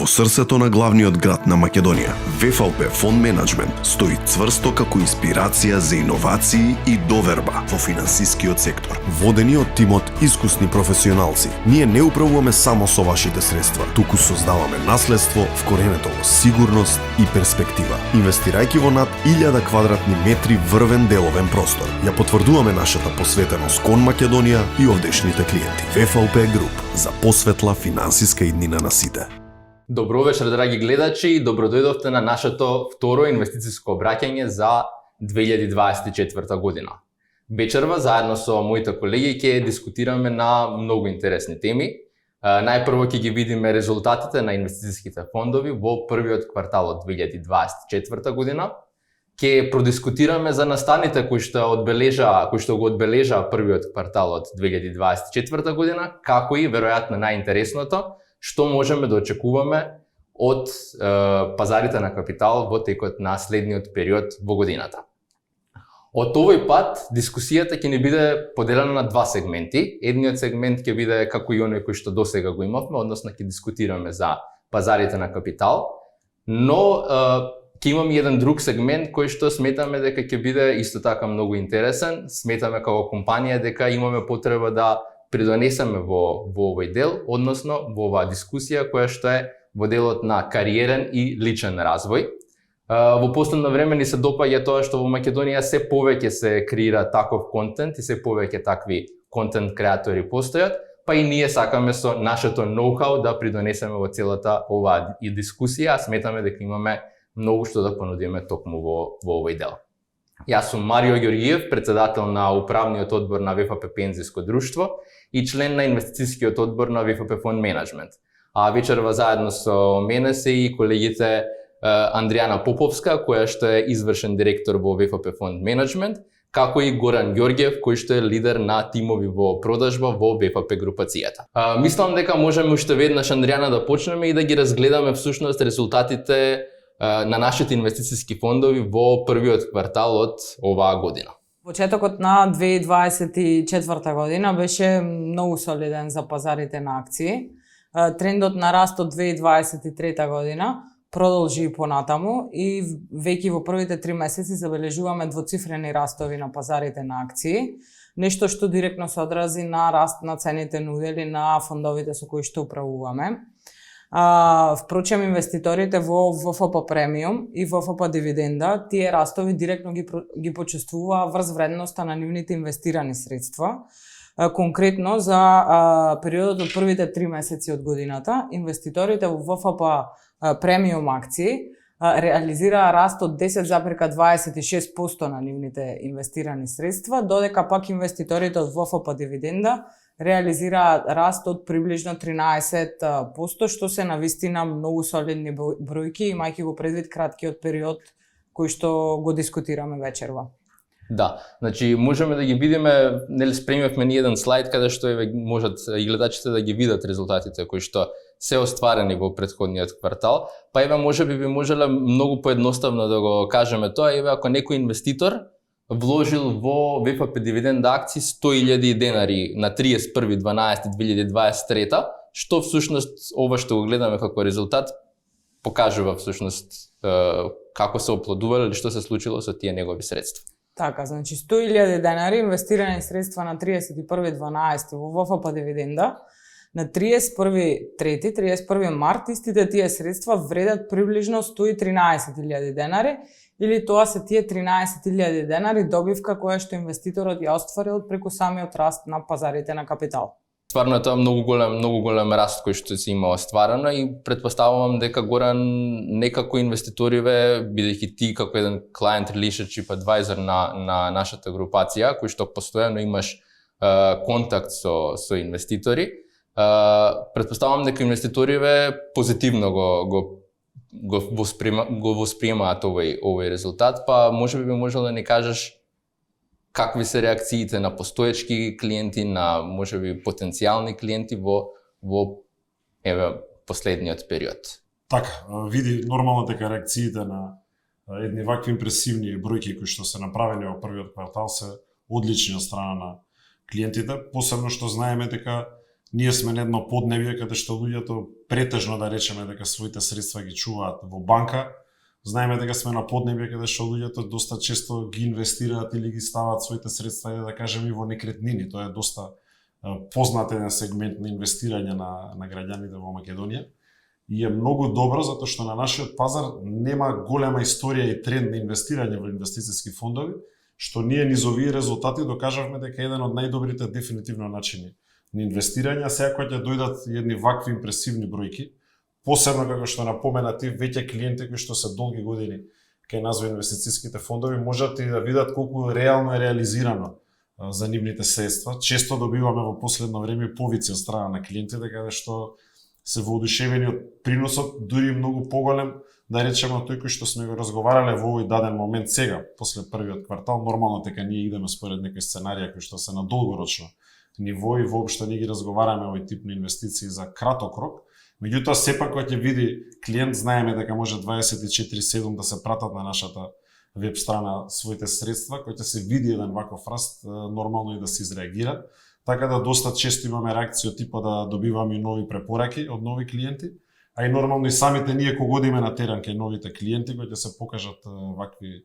Во срцето на главниот град на Македонија, ВФЛП Фонд Менеджмент стои цврсто како инспирација за иновации и доверба во финансискиот сектор. Водени од тимот искусни професионалци, ние не управуваме само со вашите средства, туку создаваме наследство вкоренето во сигурност и перспектива. Инвестирајќи во над 1000 квадратни метри врвен деловен простор, ја потврдуваме нашата посветеност кон Македонија и овдешните клиенти. ВФЛП Груп, за посветла финансиска иднина на сите. Добро вечер, драги гледачи, добро дојдовте на нашето второ инвестициско обраќање за 2024 година. Вечерва, заедно со моите колеги, ќе дискутираме на многу интересни теми. Најпрво ќе ги видиме резултатите на инвестициските фондови во првиот квартал од 2024 година. Ќе продискутираме за настаните кои што го одбележа првиот квартал од 2024 година, како и веројатно најинтересното, што можеме да очекуваме од пазарите на капитал во текот на следниот период во годината. Од овој пат дискусијата ќе ни биде поделена на два сегменти. Едниот сегмент ќе биде како и оној кој што досега го имавме, односно ќе дискутираме за пазарите на капитал, но ќе имаме еден друг сегмент кој што сметаме дека ќе биде исто така многу интересен. Сметаме како компанија дека имаме потреба да придонесеме во овој дел, односно во оваа дискусија која што е во делот на кариерен и личен развој. Во последно време ни се допаѓа тоа што во Македонија се повеќе се креира таков контент и се повеќе такви контент креатори постојат, па и ние сакаме со нашето ноу-хау да придонесеме во целата оваа дискусија, а сметаме дека имаме многу што да понудиме токму во овој дел. Јас сум Марио Ѓоргиев, председател на управниот одбор на ВФП Пензиско друштво и член на инвестицискиот одбор на ВФП Фонд Менеджмент. А вечерва заедно со мене се и колегите Андријана Поповска, која што е извршен директор во ВФП Фонд Менеджмент, како и Горан Ѓоргиев, кој што е лидер на тимови во продажба во ВФП групацијата. Мислам дека можеме уште веднаш, Андријана, да почнеме и да ги разгледаме всушност резултатите на нашите инвестициски фондови во првиот квартал од оваа година. Почетокот на 2024 година беше многу солиден за пазарите на акции. Трендот на раст од 2023 година продолжи и понатаму и веќе во првите 3 месеци забележуваме двоцифрени растови на пазарите на акции, нешто што директно се одрази на раст на цените на удели на фондовите со кои што управуваме. Впрочем, инвеститорите во ВФП премиум и ВФП дивиденда, тие растови директно ги почувствуваа врз вредноста на нивните инвестирани средства. Конкретно за периодот од првите 3 месеци од годината, инвеститорите во ВФП премиум акции реализираа раст од 10,26% на нивните инвестирани средства, додека пак инвеститорите од ВФП дивиденда реализираа раст од приближно 13%, што се навистина многу солидни бројки, имајќи го предвид краткиот период кој што го дискутираме вечерва. Да, значи можеме да ги видиме, нели спремивме ни еден слайд каде што можат и гледачите да ги видат резултатите кои што се остварени во претходниот квартал, па еве можеби би можеле многу поедноставно да го кажеме тоа, еве ако некој инвеститор вложил во ВФП дивиденда акции 100.000 денари на 31.12.2023, што всушност ова што го гледаме како резултат покажува всушност како се оплодувале или што се случило со тие негови средства. Така, значи 100.000 денари инвестирани средства на 31.12 во ВФП дивиденда, на 31 март истите тие средства вредат приближно 113.000 денари, или тоа се тие 13.000 денари добивка која што инвеститорот ја остварил преку самиот раст на пазарите на капитал. Стварно тоа многу голем раст кој што се има остварено и претпоставувам дека Горан некако инвеститориве, бидејќи ти како еден client relationship advisor на нашата групација, кој што постојано имаш контакт со инвеститори, претпоставувам дека инвеститориве позитивно го восприемаат овој резултат, па можеби можел да ни кажеш какви се реакциите на постоечки клиенти, на можеби потенцијални клиенти во последниот период. Така, види нормално дека реакциите на едни вакви импресивни бројки кои што се направени во првиот квартал се одлични од страна на клиентите, посебно што знаеме дека ние сме на едно поднебје каде што луѓето претежно да речеме дека своите средства ги чуваат во банка. Знаеме дека сме на поднебје каде што луѓето доста често ги инвестираат или ги ставаат своите средства да кажем и во некретнини. Тоа е доста познат еден сегмент на инвестирање на граѓаните во Македонија. И е многу добро затоа што на нашиот пазар нема голема историја и тренд на инвестирање во инвестициски фондови, што ние низ овие резултати докажавме дека е еден од најдобрите дефинитивно начини на инвестирање. Сега кога ќе дојдат едни вакви импресивни бројки, посебно како што напомена ти, веќе клиенти кои што се долги години кај нас во инвестициските фондови можат и да видат колку реално е реализирано за нивните средства. Често добиваме во последно време повици од страна на клиентите каде што се воодушевени од приносот, дури многу поголем, да речеме од тој кој што сме го разговарале во овој даден момент сега, после првиот квартал. Нормално дека ние идеме според некои сценарија кои што се на долгорочно ниво и воопшто не ги разговараме овој тип на инвестиции за краток рок. Меѓутоа, сепак кога ќе види клиент, знаеме дека може 24/7 да се пратат на нашата веб страна своите средства, кој ќе се види еден ваков раст, нормално и да се изреагира. Така да доста често имаме реакција од типа да добиваме и нови препораки од нови клиенти, а и нормално и самите ние кога одиме на терен кај новите клиенти, кои ќе се покажат вакви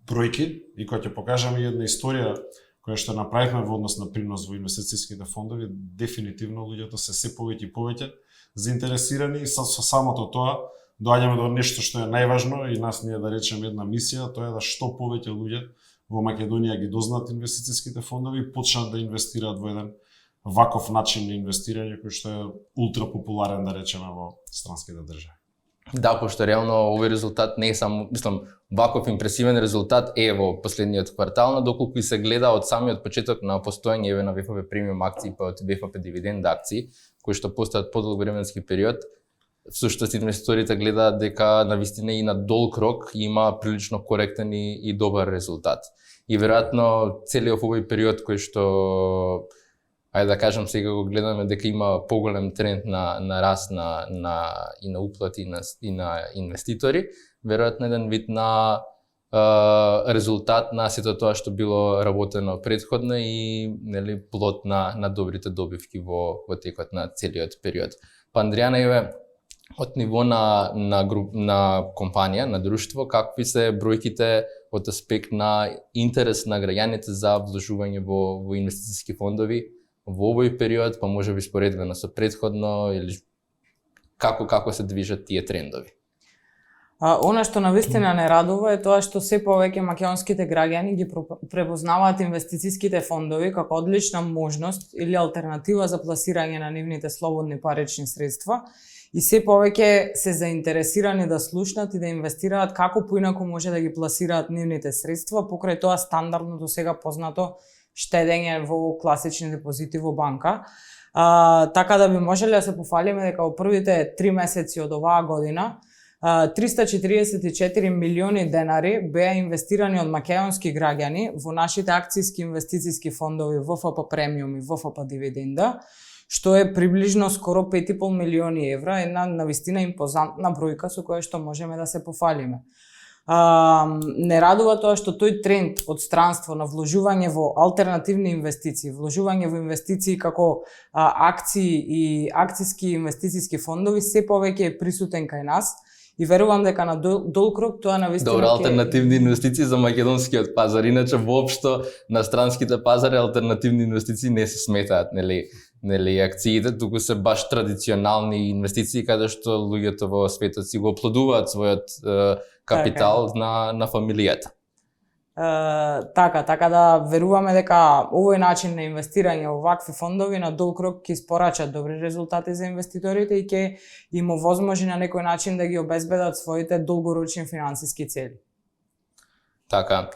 бројки и кои ќе покажаме една историја која што направивме во однос на принос во инвестициските фондови, дефинитивно луѓето се повеќе и повеќе заинтересирани и со самото тоа доаѓаме до нешто што е најважно и нас ние да речеме една мисија, тоа е да што повеќе луѓе во Македонија ги дознаат инвестициските фондови и почнат да инвестираат во еден ваков начин на инвестирање кој што е ултра популарен да речеме во странските држави. Да, пошто реално овој резултат не е само, ваков импресивен резултат е во последниот квартал, но доколку и се гледа од самиот почеток на постоење на ВФП премиум акции па од ВФП дивиденд акции, кои што постојат подолг временски период, всушност инвеститорите гледаат дека навистина и на долг рок има прилично коректен и добар резултат. И веројатно целиот овој период кој што ајде да кажам сега го гледаме дека има поголем тренд на раст и на уплати и на инвеститори, веројатно еден вид на резултат на сето тоа што било работено претходно и нели плод на добрите добивки во текот на целиот период. Па Андријана, еве од ниво на компанија, на друштво, какви се бројките од аспект на интерес на граѓаните за вложување во инвестициски фондови во овој период, па може би споредено со претходно, или како се движат тие трендови? Она што навистина не радува е тоа што се повеќе македонските граѓани ги препознаваат инвестициските фондови како одлична можност или алтернатива за пласирање на нивните слободни парични средства и се повеќе се заинтересирани да слушнат и да инвестираат како поинаку може да ги пласираат нивните средства покрај тоа стандардно до сега познато штедење во класични депозити во банка. Така да би можеле да се пофалиме дека во првите 3 месеци од оваа година 344 милиони денари беа инвестирани од македонски граѓани во нашите акцијски инвестициски фондови ВФП премиум и ВФП дивиденда, што е приближно скоро 5,5 милиони евра, една навистина импозантна бројка со која што можеме да се пофалиме. Не радува тоа што тој тренд од странство на вложување во алтернативни инвестиции, вложување во инвестиции како акции и акцијски инвестициски фондови се повеќе е присутен кај нас и верувам дека на долг рок тоа навистина Добро, алтернативни инвестиции за македонскиот пазар, иначе воопшто на странските пазари алтернативни инвестиции не се сметаат, нели акциите, туку се баш традиционални инвестиции каде што луѓето во светот си го оплодуваат својот капитал на фамилијата. Така да веруваме дека овој начин на инвестирање во вакви фондови на долг рок ќе испорача добри резултати за инвеститорите и ќе им овозможи на некој начин да ги обезбедат своите долгорочни финансиски цели. Така.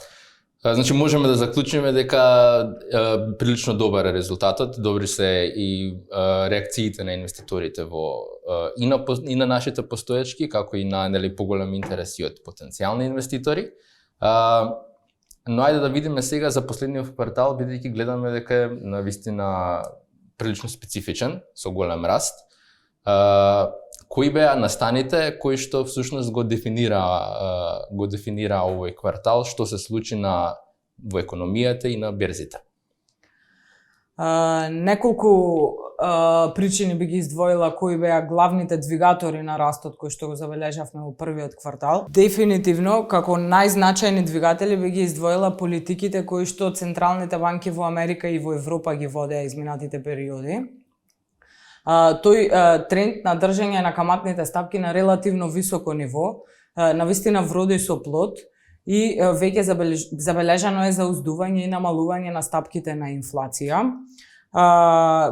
Значи можеме да заклучиме дека прилично добар е резултатот, добри се и реакциите на инвеститорите и на нашите постоечки, како и на поголем интереси од потенцијални инвеститори. Но ајде да видиме сега за последниот квартал, бидејќи гледаме дека е навистина прилично специфичен, со голем раст. Кои беа настаните кои што всушност го дефинира овој квартал, што се случи во економијата и на берзите? Неколку причини би ги издвоила кои беа главните двигатори на растот кои што го забележавме во првиот квартал. Дефинитивно, како најзначајни двигатели би ги издвоила политиките кои што централните банки во Америка и во Европа ги водеа изминатите периоди. Тој тренд на држање на каматните стапки на релативно високо ниво, навистина вроди со плод и веќе забележано е зауздување и намалување на стапките на инфлација.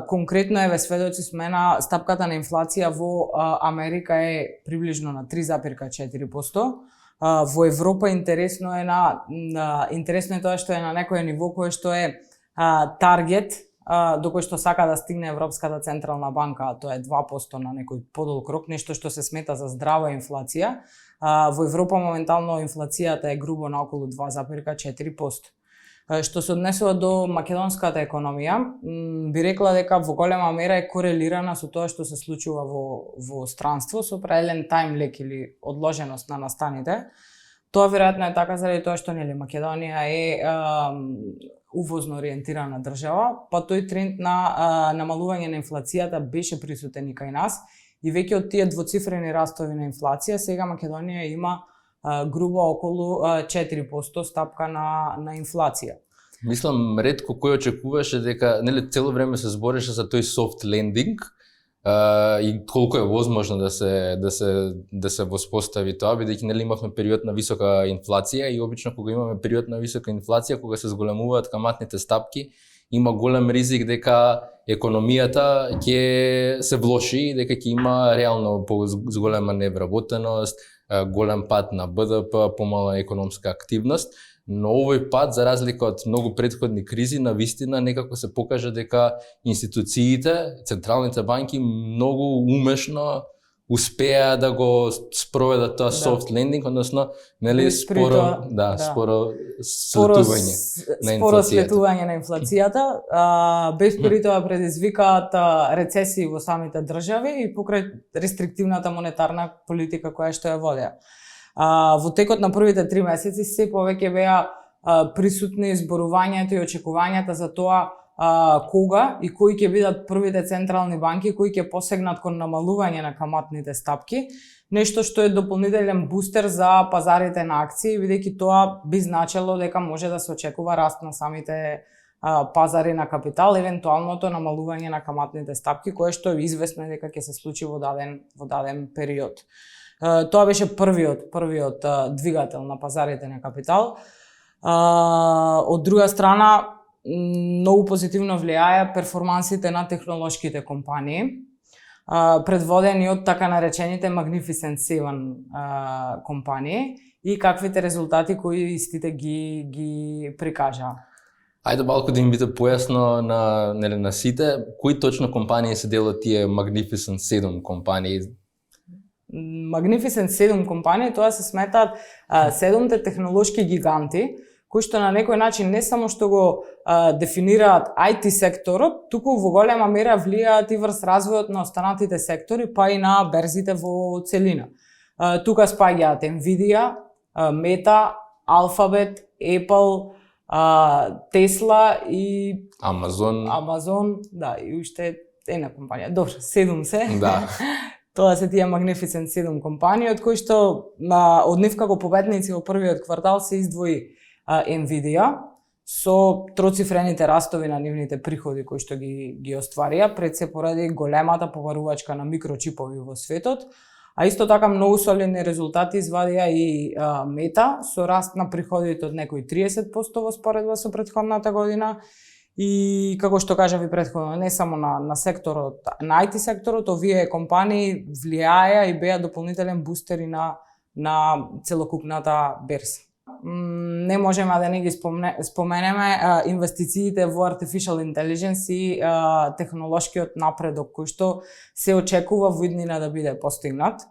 Конкретно сведоци сме на стапката на инфлација во Америка е приближно на 3,4%. Во Европа интересно е тоа што е на некое ниво кое што е таргет до кој што сака да стигне Европската централна банка, тоа е 2% на некој подолг рок, нешто што се смета за здрава инфлација. Во Европа моментално инфлацијата е грубо на околу 2,4%. Што се однесува до македонската економија, би рекла дека во голема мера е корелирана со тоа што се случува во странство, со определен таймлек или одложеност на настаните. Тоа веројатно е така заради тоа што Македонија е увозно ориентирана држава, па тој тренд на намалување на инфлацијата беше присутен и кај нас и веќе од тие двоцифрени растови на инфлација, сега Македонија има грубо околу 4% стапка на инфлација. Мислам, ретко кој очекуваше дека цело време се збореше за тој soft landing и колку е возможно да се воспостави тоа, бидејќи имавме период на висока инфлација и обично кога имаме период на висока инфлација, кога се зголемуваат каматните стапки, има голем ризик дека економијата ќе се влоши и дека ќе има реално зголема невработеност, голем пад на БДП, помала економска активност, но овој пат, за разлика од многу претходни кризи, навистина некако се покажа дека институциите, централните банки многу умешно успеа да го спроведат тоа soft landing, односно споро слетување на инфлацијата, без при тоа предизвикаат рецесии во самите држави и покрај рестриктивната монетарна политика која што ја водеа. Во текот на првите 3 месеци се повеќе беа присутни зборувањето и очекувањата за тоа кога и кои ќе бидат првите централни банки кои ќе посегнат кон намалување на каматните стапки, нешто што е дополнителен бустер за пазарите на акции, бидејќи тоа би значело дека може да се очекува раст на самите пазари на капитал, евентуалното намалување на каматните стапки, кое што е известно дека ќе се случи во даден период. Тоа беше првиот двигател на пазарите на капитал. Од друга страна, многу позитивно влијае перформансите на технолошките компании, предводени од така наречените Magnificent 7 компании и каквите резултати кои истите ги прикажаа. Ајде малку да им биде појасно на сите, кои точно компании се дел од тие Magnificent 7 компании? Magnificent 7 компании, тоа се сметаат 7-те технолошки гиганти, кои што на некој начин не само што го дефинираат IT секторот, туку во голема мера влијаат и врз развојот на останатите сектори, па и на берзите во целина. Тука спаѓаат Nvidia, Meta, Alphabet, Apple, Tesla и Amazon, да, и уште една компанија. Добро, 7 се. Да. Тоа се тие Magnificent 7 компании, од кои што од нив како победници во првиот квартал се издвои Nvidia со троцифрените растови на нивните приходи кои што ги остварија, пред се поради големата побарувачка на микрочипови во светот, а исто така многу солидни резултати извадија и Meta со раст на приходите од некои 30% во споредба со претходната година. И како што кажав и претходно, не само на секторот, на IT секторот, овие компании влијаја и беа дополнителен бустер и на целокупната берса. Не можеме да не ги споменеме инвестициите во Artificial Intelligence и технолошкиот напредок кој што се очекува во иднина да биде постигнат.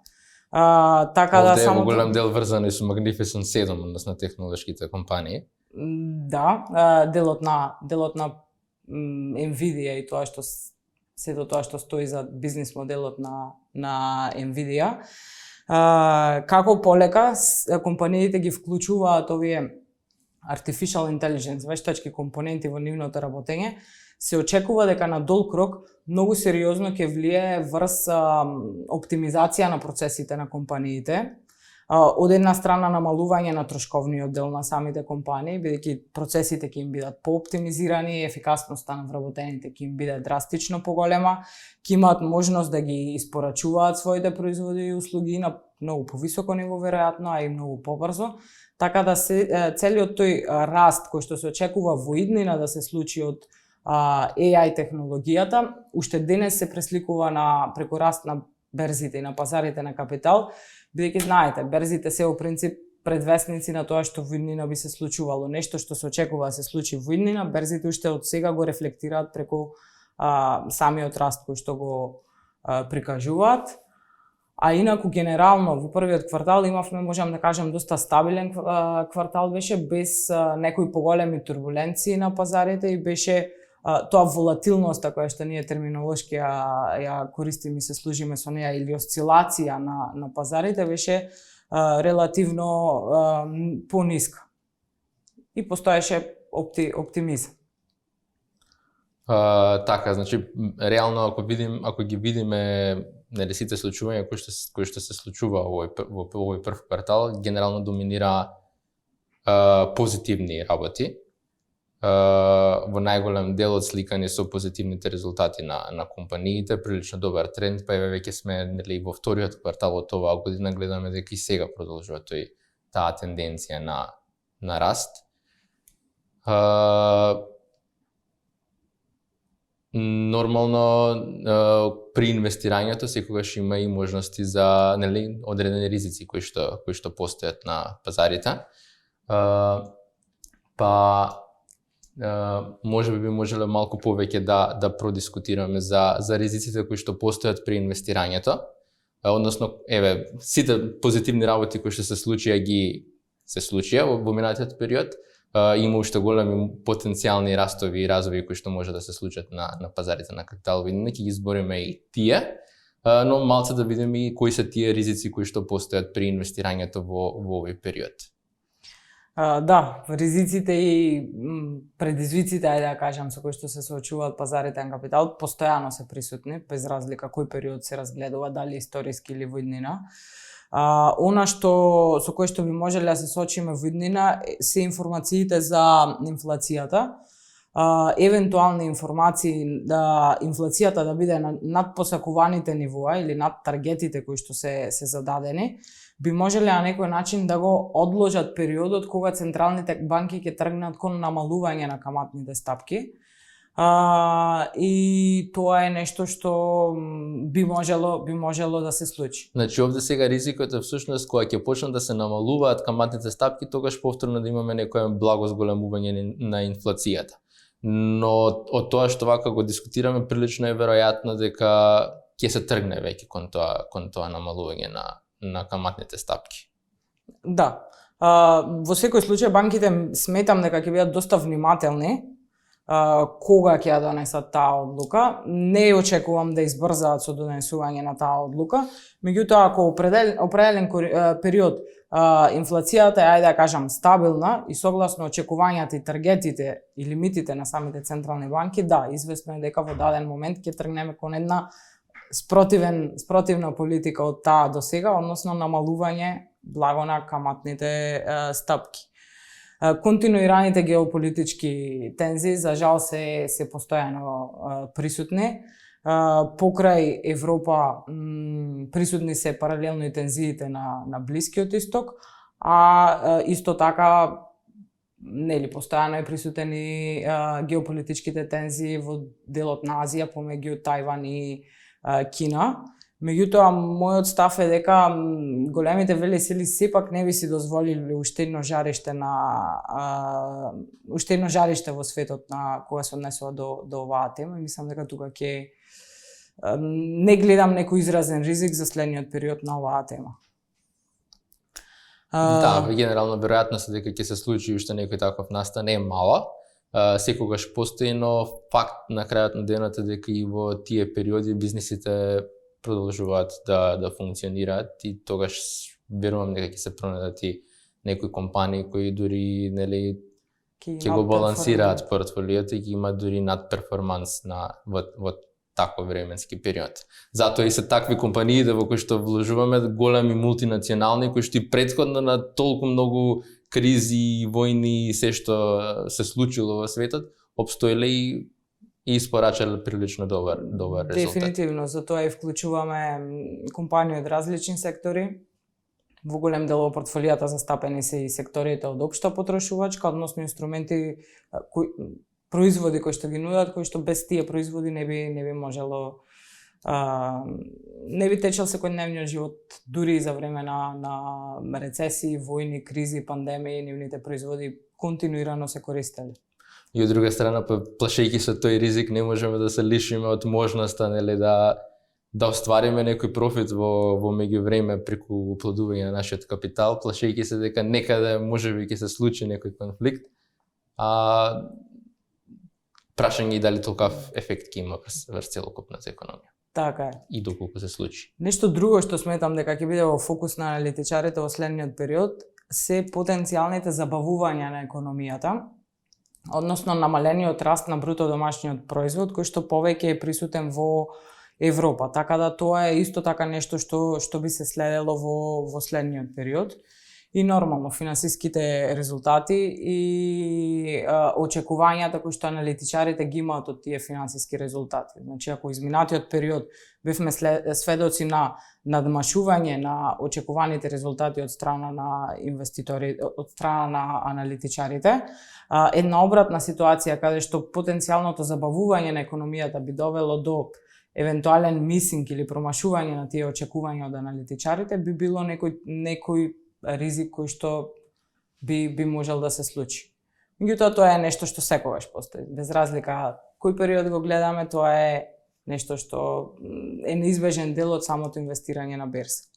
Така да само голем дел врзан со Magnificent 7, односно технолошките компании. Да, делот на Nvidia и тоа што сето тоа што стои за бизнис моделот на Nvidia. Како полека компаниите ги вклучуваат овие Artificial Intelligence, вештачки компоненти во нивното работење, се очекува дека на долг рок многу сериозно ќе влијае врз оптимизација на процесите на компаниите. Од една страна намалување на трошковниот дел на самите компании, бидејќи процесите ќе им бидат пооптимизирани, ефикасноста на вработените ќе им биде драстично поголема, ќе имаат можност да ги испорачуваат своите производи и услуги на многу повисоко ниво веројатно, а и многу побрзо. Така да целиот тој раст кој што се очекува во иднина да се случи од AI технологијата, уште денес се пресликува преку раст на берзите и на пазарите на капитал, бидејќи знаете, берзите се во принцип предвестници на тоа што во иднина би се случувало. Нешто што се очекува да се случи во иднина, берзите уште од сега го рефлектираат преку самиот раст кој што го прикажуваат. А инаку генерално во првиот квартал имавме, можам да кажам, доста стабилен квартал беше, без некои поголеми турбуленции на пазарите и беше тоа волатилноста која што ние терминолошки ја користиме и се служиме со неа, или осцилација на пазарите, беше релативно пониска. И постоеше оптимизам. Така, значи реално ако ги видиме нели сите случувања кои што се случува во овој прв квартал, генерално доминира позитивни работи. Во најголем дел одсликани со позитивните резултати на компаниите, прилично добар тренд, па веќе сме нели во вториот квартал од оваа година, гледаме дека и сега продолжува таа тенденција на раст. Нормално при инвестирањето секогаш има и можности за нели одредени ризици кои што постојат на пазарите. Па може би можеле малку повеќе да продискутираме за ризиците кои што постојат при инвестирањето. Односно, сите позитивни работи кои што се случија во минатиот период, има уште големи потенцијални растови и развои кои што може да се случат на пазарите на капитал. Ќе ги избориме и тие, но малце да видиме и кои се тие ризици кои што постојат при инвестирањето во овој период. Да, ризиците и предизвиците, ајде да кажам, со кои што се соочуваат пазарите на капитал, постојано се присутни, без разлика кој период се разгледува, дали историски или во иднина. Она со кое што би можеле да се соочиме во иднина се информациите за инфлацијата. Евентуални информации да инфлацијата да биде над посакуваните нивоа или над таргетите кои што се зададени, би можеле на некој начин да го одложат периодот кога централните банки ќе тргнат кон намалување на каматните стапки. И тоа е нешто што би можело да се случи. Значи овде сега ризикот е всушност кога ќе почнат да се намалуваат каматните стапки, тогаш повторно да имаме некое благо зголемување на инфлацијата. Но од тоа што вака го дискутираме, прилично е веројатно дека ќе се тргне веќе кон тоа намалување на каматните стапки. Да. Во секој случај банките сметам дека ќе бидат доста внимателни кога ќе ја донесат таа одлука. Не очекувам да избрзаат со донесување на таа одлука, меѓутоа ако определен период инфлацијата е, ајде да кажам, стабилна и согласно очекувањата и таргетите и лимитите на самите централни банки, да, известно е дека во даден момент ќе тргнеме кон една спротивна политика од таа до сега, односно намалување благо на каматните стапки. Континуираните геополитички тензии, за жал, се постојано присутни. Покрај Европа присутни се паралелно и тензиите на Блискиот исток, а исто така постојано е присутен и геополитичките тензии во делот на Азија помеѓу Тајван и Кина. Меѓутоа, мојот став е дека големите велесили сепак не би си дозволиле уште едно жариште во светот на кога се однесува до оваа тема. Мислам дека тука не гледам некој изразен ризик за следниот период на оваа тема. Да, генерално веројатноста дека ќе се случи уште некој таков настан не е мала. Секогаш постои, но факт на крајот на денот е дека и во тие периоди бизнисите продолжуваат да функционираат и тогаш верувам дека ќе се пронајдат и некои компании кои дури ќе го балансираат портфолиото и ќе има дури надперформанс во таков временски период. Затоа и се такви компаниите во кои што вложуваме, големи мултинационални, кои што и претходно на толку многу кризи, војни и се што се случило во светот, обстоиле и испорачале прилично добар резултат. Дефинитивно, затоа и вклучуваме компании од различни сектори. Во голем дел од портфолијата застапени се и секторите од општа потрошувачка, односно инструменти, производи кои што ги нудат, кои што без тие производи не би можело, не би течел секојдневниот живот, дури и за време на рецесии, војни, кризи, пандемии, нивните производи континуирано се користели. И од друга страна, плашејќи се тој ризик, не можеме да се лишиме од можноста, нели, да оствариме некој профит во меѓувреме преку оплодување на нашиот капитал, плашејќи се дека некаде можеби ќе се случи некој конфликт, прашање и дали толкав ефект ќе има врз целокупната економија. Така е. И доколку се случи. Нешто друго што сметам дека ќе биде во фокус на аналитичарите во следниот период се потенцијалните забавувања на економијата, односно намалениот раст на бруто домашниот производ, кој што повеќе е присутен во Европа. Така да тоа е исто така нешто што би се следело во следниот период. И нормално, финансиските резултати и очекувањата кои што аналитичарите ги имаат од тие финансиски резултати. Значи, ако изминатиот период бевме сведоци на надмашување на очекуваните резултати од страна на инвеститори, од страна на аналитичарите, една обратна ситуација каде што потенцијалното забавување на економијата би довело до евентуален мисинг или промашување на тие очекувања од аналитичарите, би било некој ризик кој што би можел да се случи. Меѓутоа, тоа е нешто што секогаш постои. Без разлика кој период го гледаме, тоа е нешто што е неизбежен дел од самото инвестирање на берса.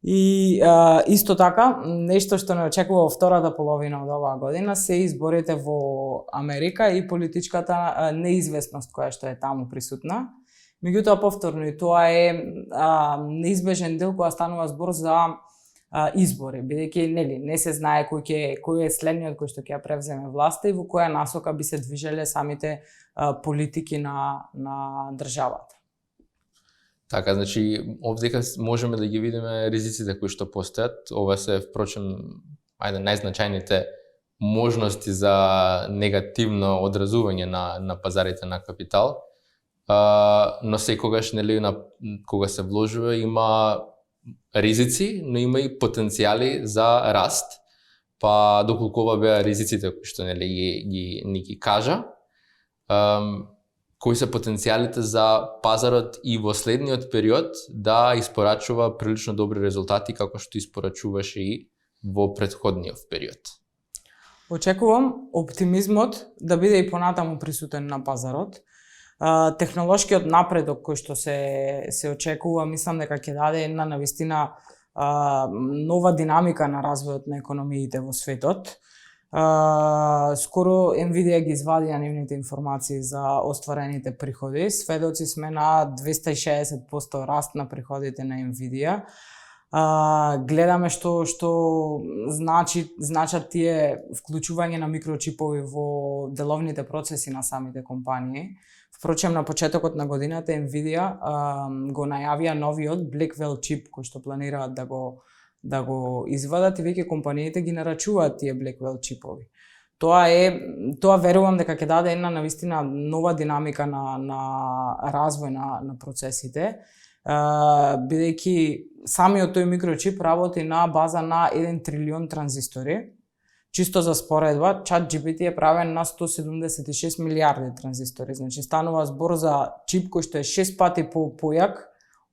И исто така, нешто што не очекува во втората половина од оваа година се изборите во Америка и политичката неизвестност која што е таму присутна. Меѓутоа, повторно, и тоа е неизбежен дел кога станува збор за избори, бидејќи не се знае кој е следниот кој што ќе ја превземе власта и во која насока би се движеле самите политики на државата. Така, значи, овдека можеме да ги видиме ризиците кои што постојат. Ова се, впрочем, најзначајните можности за негативно одразување на пазарите на капитал. Но секогаш, нели, кога се вложува, има ризици, но има и потенцијали за раст. Па доколку ова беа ризиците кои што нели ги кажа, кои се потенцијалите за пазарот и во следниот период да испорачува прилично добри резултати како што испорачуваше и во претходниот период. Очекувам оптимизмот да биде и понатаму присутен на пазарот. Технолошкиот напредок кој што се очекува, мислам дека ќе даде една навистина нова динамика на развојот на економиите во светот. Скоро Nvidia ги извадија нивните информации за остварените приходи. Сведоци сме на 260% раст на приходите на Nvidia. Гледаме што значат тие вклучување на микрочипови во деловните процеси на самите компании. Впрочем, на почетокот на годината Nvidia го најавија новиот Blackwell чип кој што планираат да го извадат и веќе компаниите ги нарачуваат тие Blackwell чипови. Тоа верувам дека ќе даде една навистина нова динамика на развој на процесите, бидејќи самиот тој микрочип работи на база на 1 трилион транзистори. Чисто за споредба, ChatGPT е правен на 176 милиарди транзистори. Значи, станува збор за чип кој што е 6 пати појак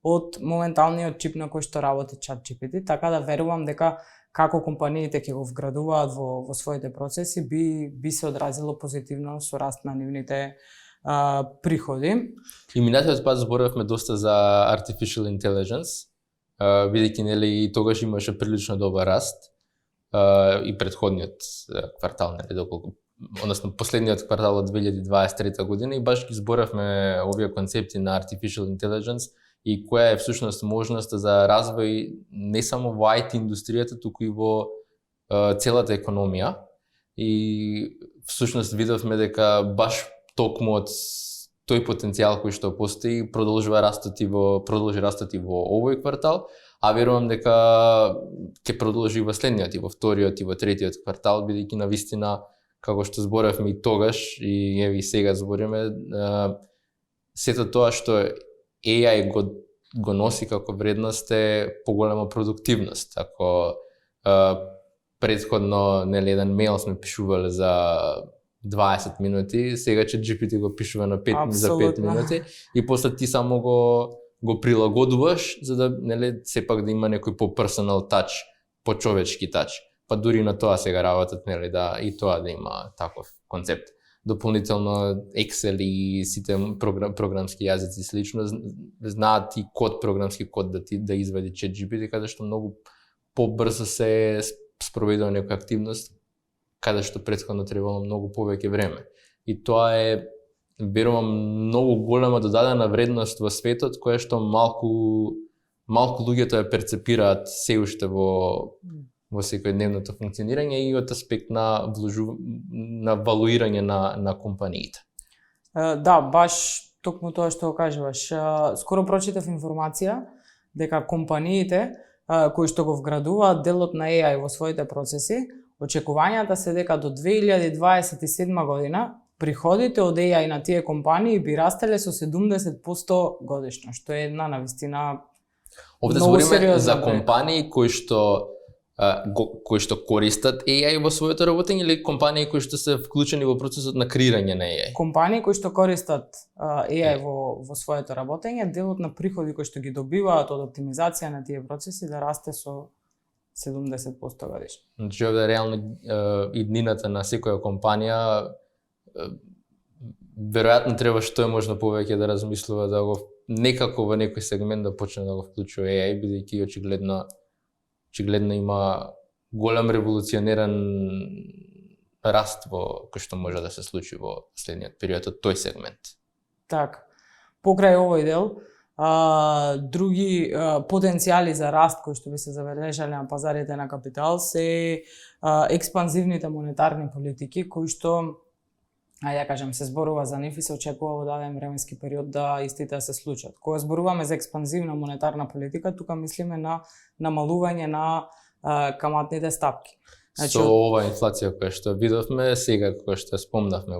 од моменталниот чип на кој што работи ChatGPT, така да верувам дека како компаниите ќе го вградуваат во своите процеси би се одразило позитивно со раст на нивните приходи. И минатиот пат зборевме доста за Artificial Intelligence, бидејќи нели и тогаш имаше прилично добар раст. И претходниот квартал, односно последниот квартал од 2023 година, и баш ги зборевме овие концепти на Artificial Intelligence и која е всушност можноста за развој не само во IT индустријата, туку и во целата економија. И всушност видовме дека баш токму од тој потенцијал кој што постои продолжи растот и во овој квартал, а верувам дека ќе продолжи во следниот и во вториот и во третиот квартал, бидејќи навистина како што зборевме и тогаш и еве и сега збориме, сето тоа што AI го носи како вредност е поголема продуктивност. Ако претходно еден мејл сме пишувале за 20 минути, сега ChatGPT го пишува за 5 минути и после ти само го прилагодуваш за да сепак да има некој по-персонал тач, по-човечки тач. Па дури на тоа сега работат, да и тоа да има таков концепт. Дополнително Excel и сите програмски јазици слично знаат и програмски код да извади ChatGPT, каде што многу побрзо се спроведува некоја активност, каде што претходно требало многу повеќе време. И тоа е, верувам, многу голема додадена вредност во светот, која што малку луѓето ја перцепираат се уште во секојдневното функционирање и од аспект на валуирање на компаниите. Да, баш токму тоа што го кажуваш. Скоро прочитав информација дека компаниите кои што го вградуваат делот на AI во своите процеси, очекувањата се дека до 2027 година приходите од AI на тие компании би растеле со 70% годишно, што е една навистина овде збориме за компании кои што користат AI во своето работење или компании кои што се вклучени во процесот на креирање на AI? Компании кои што користат AI во своето работење, делот на приходи кои што ги добиваат од оптимизација на тие процеси да расте со 70% годишно. Значи овде реално иднината на секоја компанија веројатно треба што е можно повеќе да размислува да го некако во некој сегмент да почне да го вклучува AI, бидејќи очигледно има голем револуционерен раст кој што може да се случи во следниот период од тој сегмент. Така. Покрај овој дел, други потенцијали за раст кои што би се забележале на пазарите на капитал се експанзивните монетарни политики кои што се зборува за нив и се очекува во даден временски период да истите се случат. Кога зборуваме за експанзивна монетарна политика, тука мислиме на намалување на каматните стапки. Со ова инфлација која што видовме сега, која што спомнавме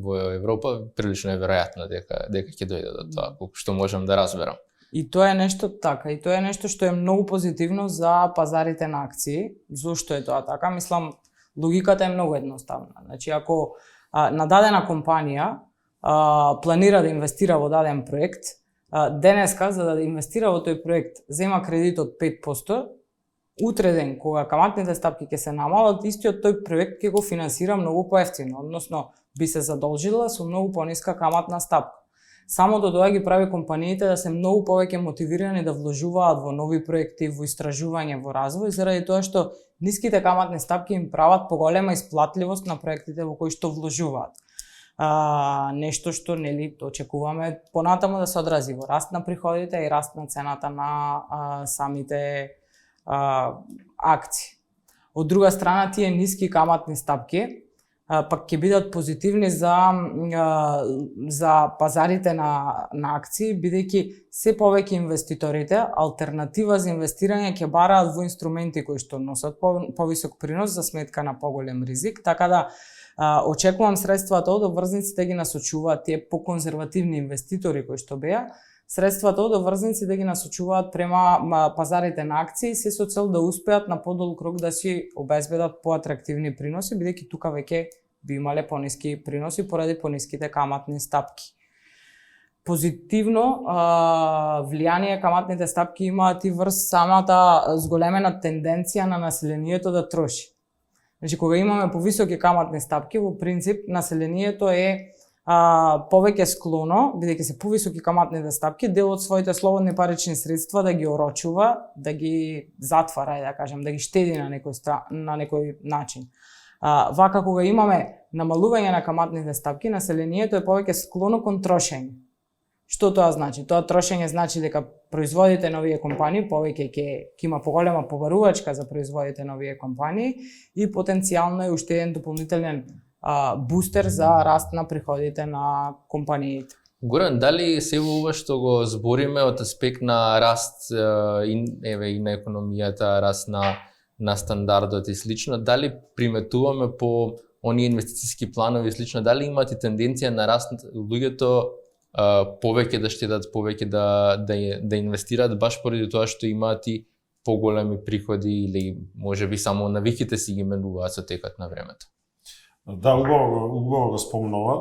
во Европа, прилично е веројатно дека ќе дојде до тоа, колку што можам да разберам. И тоа е нешто така, и тоа е нешто што е многу позитивно за пазарите на акции. Зошто е тоа така? Мислам, логиката е многу едноставна. Значи, ако на дадена компанија планира да инвестира во даден проект, денеска за да инвестира во тој проект зема кредит од 5%, утре ден кога каматните стапки ќе се намалат, истиот тој проект ќе го финансира многу поевтино, односно би се задолжила со многу пониска каматна стапка. Самото тоа ги прави компаниите да се многу повеќе мотивирани да вложуваат во нови проекти, во истражување, во развој, заради тоа што ниските каматни стапки им прават поголема исплатливост на проектите во кои што вложуваат. Нешто што очекуваме понатаму да се одрази во раст на приходите и раст на цената на самите акции. Од друга страна, тие ниски каматни стапки пак ќе бидат позитивни за пазарите на акции, бидејќи се повеќе инвеститорите алтернатива за инвестирање ќе бараат во инструменти кои што носат повисок принос за сметка на поголем ризик, така да очекувам средствата од обврзниците ги насочуваат тие поконзервативни инвеститори кои што беа, средствата од обврзници да ги насочуваат према пазарите на акции, се со цел да успеат на подолг рок да си обезбедат поатрактивни приноси, бидејќи тука веќе би имале пониски приноси поради пониските каматни стапки. Позитивно влијание каматните стапки имаат и врз самата зголемена тенденција на населението да троши. Значи, кога имаме повисоки каматни стапки, во принцип населението е повеќе склоно, бидејќи се повисоки каматните стапки, дел од своите слободни парични средства да ги орочува, да ги затвара, да ги штеди на некој начин. Вака кога имаме намалување на каматните стапки, населението е повеќе склоно кон трошење. Што тоа значи? Тоа трошење значи дека производите на овие компании повеќе ќе има поголема побарувачка за производите на овие компании и потенцијално е уште еден дополнителен бустер за раст на приходите на компаниите. Горан, дали се ова што го збориме од аспект на раст и на економијата, раст на стандардот и слично, дали приметуваме по оние инвестициски планови и слично, дали имаат и тенденција на раст луѓето повеќе да штедат, повеќе да инвестираат баш поради тоа што имаат и поголеми приходи или можеби само навиките си ги менуваат со текот на времето? Да, убаво го спомнува.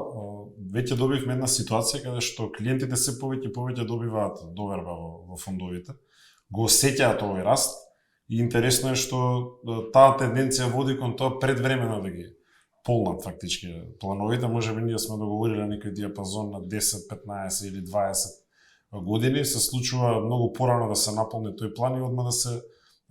Веќе добивме една ситуација каде што клиентите се повеќе и повеќе добиваат доверба во фондовите, го осеќаат овој раст и интересно е што таа тенденција води кон тоа предвремено да ги полнат фактички плановите. Можеби ние сме договориле некој диапазон на 10, 15 или 20 години, се случува многу порано да се наполни тој план и одма да се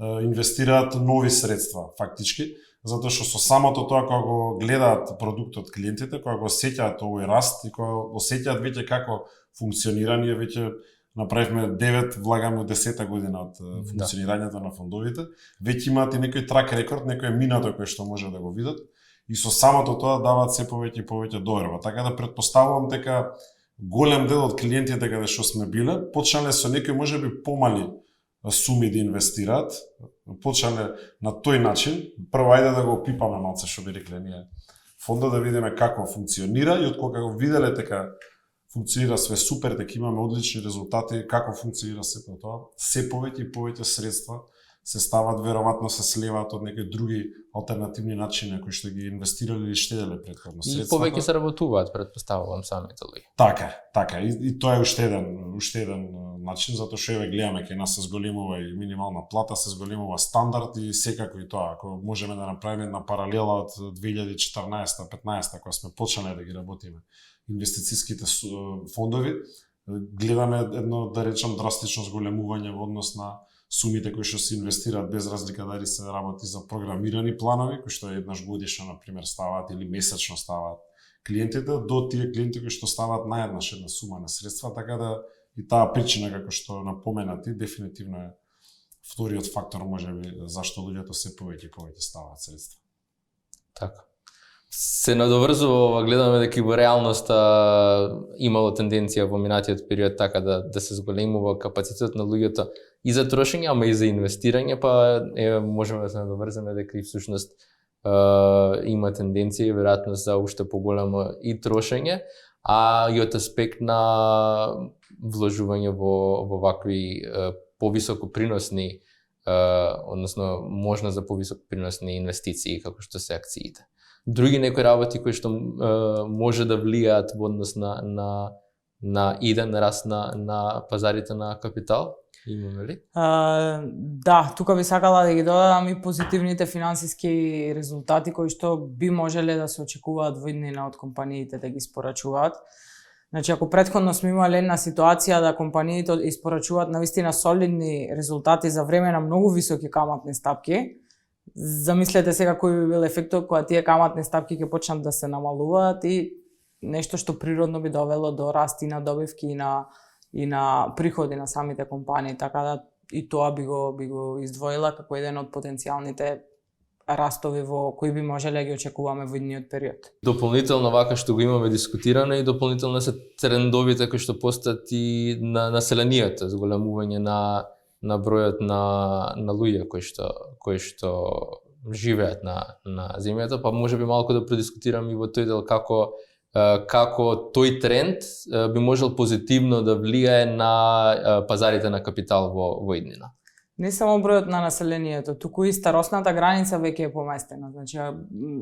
инвестираат нови средства фактички, затоа што со самото тоа кога го гледаат продуктот клиентите, кога го осеќаат овој раст и кога осеќаат веќе како функционира, ние веќе направивме 9, влагаме 10-та година од функционирањето на фондовите, веќе имаат и некој трак рекорд, некој минато кој што може да го видат и со самото тоа даваат се повеќе и повеќе доверба. Така да претпоставувам дека голем дел од клиентите каде што сме биле, почнале со некои можеби помали суми да инвестираат, почнале на тој начин. Прво ајде да го пипаме малце, што би рекле ние фонда, да видиме како функционира и од кога го виделе дека функционира све супер, дека имаме одлични резултати, како функционира сето тоа, се повеќе и повеќе средства се стават, веројатно се сливаат од некои други алтернативни начини кои што ги инвестирале или штеделе претходно средства. И повеќе се работуваат, претпоставувам, самите луѓе. Така. И тоа е уште еден начин, затоа што еве гледаме кај нас се зголемува и минимална плата, се зголемува стандард и секако и тоа. Ако можеме да направиме една паралела од 2014-15 кога сме почнале да ги работиме инвестициските фондови, гледаме едно, да речам, драстично зголемување во однос на сумите кои што се инвестираат, без разлика дали се работи за програмирани планови, кои што еднаш годишно, например, ставаат или месечно ставаат клиентите, до тие клиенти кои што ставаат наеднаш една сума на средства, така да и таа причина, како што напоменати, дефинитивно е вториот фактор, можеби, зашто луѓето се повеќе и повеќе ставаат средства. Така. Се надоврзува ова, гледаме дека и во реалноста имало тенденција во минатиот период така да се зголемува капацитетот на луѓето и за трошење, ама и за инвестирање, па можеме да се надоврзаме дека и всушност има тенденција веројатно за уште поголемо и трошење, а и од аспект на вложување во вакви повисоко приносни, односно можност за повисоко приносни инвестиции како што се акциите. Други некои работи кои што може да влијаат во однос на иден раст на пазарите на капитал? Имаме ли? Да, тука би сакала да ги додадам и позитивните финансиски резултати кои што би можеле да се очекуваат во иднина од компаниите да ги испорачуваат. Значи, ако претходно сме имале една ситуација да компаниите испорачуваат навистина солидни резултати за време на многу високи каматни стапки, замислете сега кој би бил ефектот кога тие каматни стапки ќе почнат да се намалуваат и нешто што природно би довело до раст и на добивки и на приходи на самите компании, така да и тоа би го издвоила како еден од потенцијалните растови во кои би можеле да ги очекуваме во идниот период. Дополнително вака што го имаме дискутирано и дополнително се трендовите кои што постат и на населението, зголемување на бројот на луѓе кои што живеат на земјата, па можеби малку да продискутираме и во тој дел како тој тренд би можел позитивно да влијае на пазарите на капитал во иднина. Не само бројот на населението, туку и старосната граница веќе е поместена. Значи,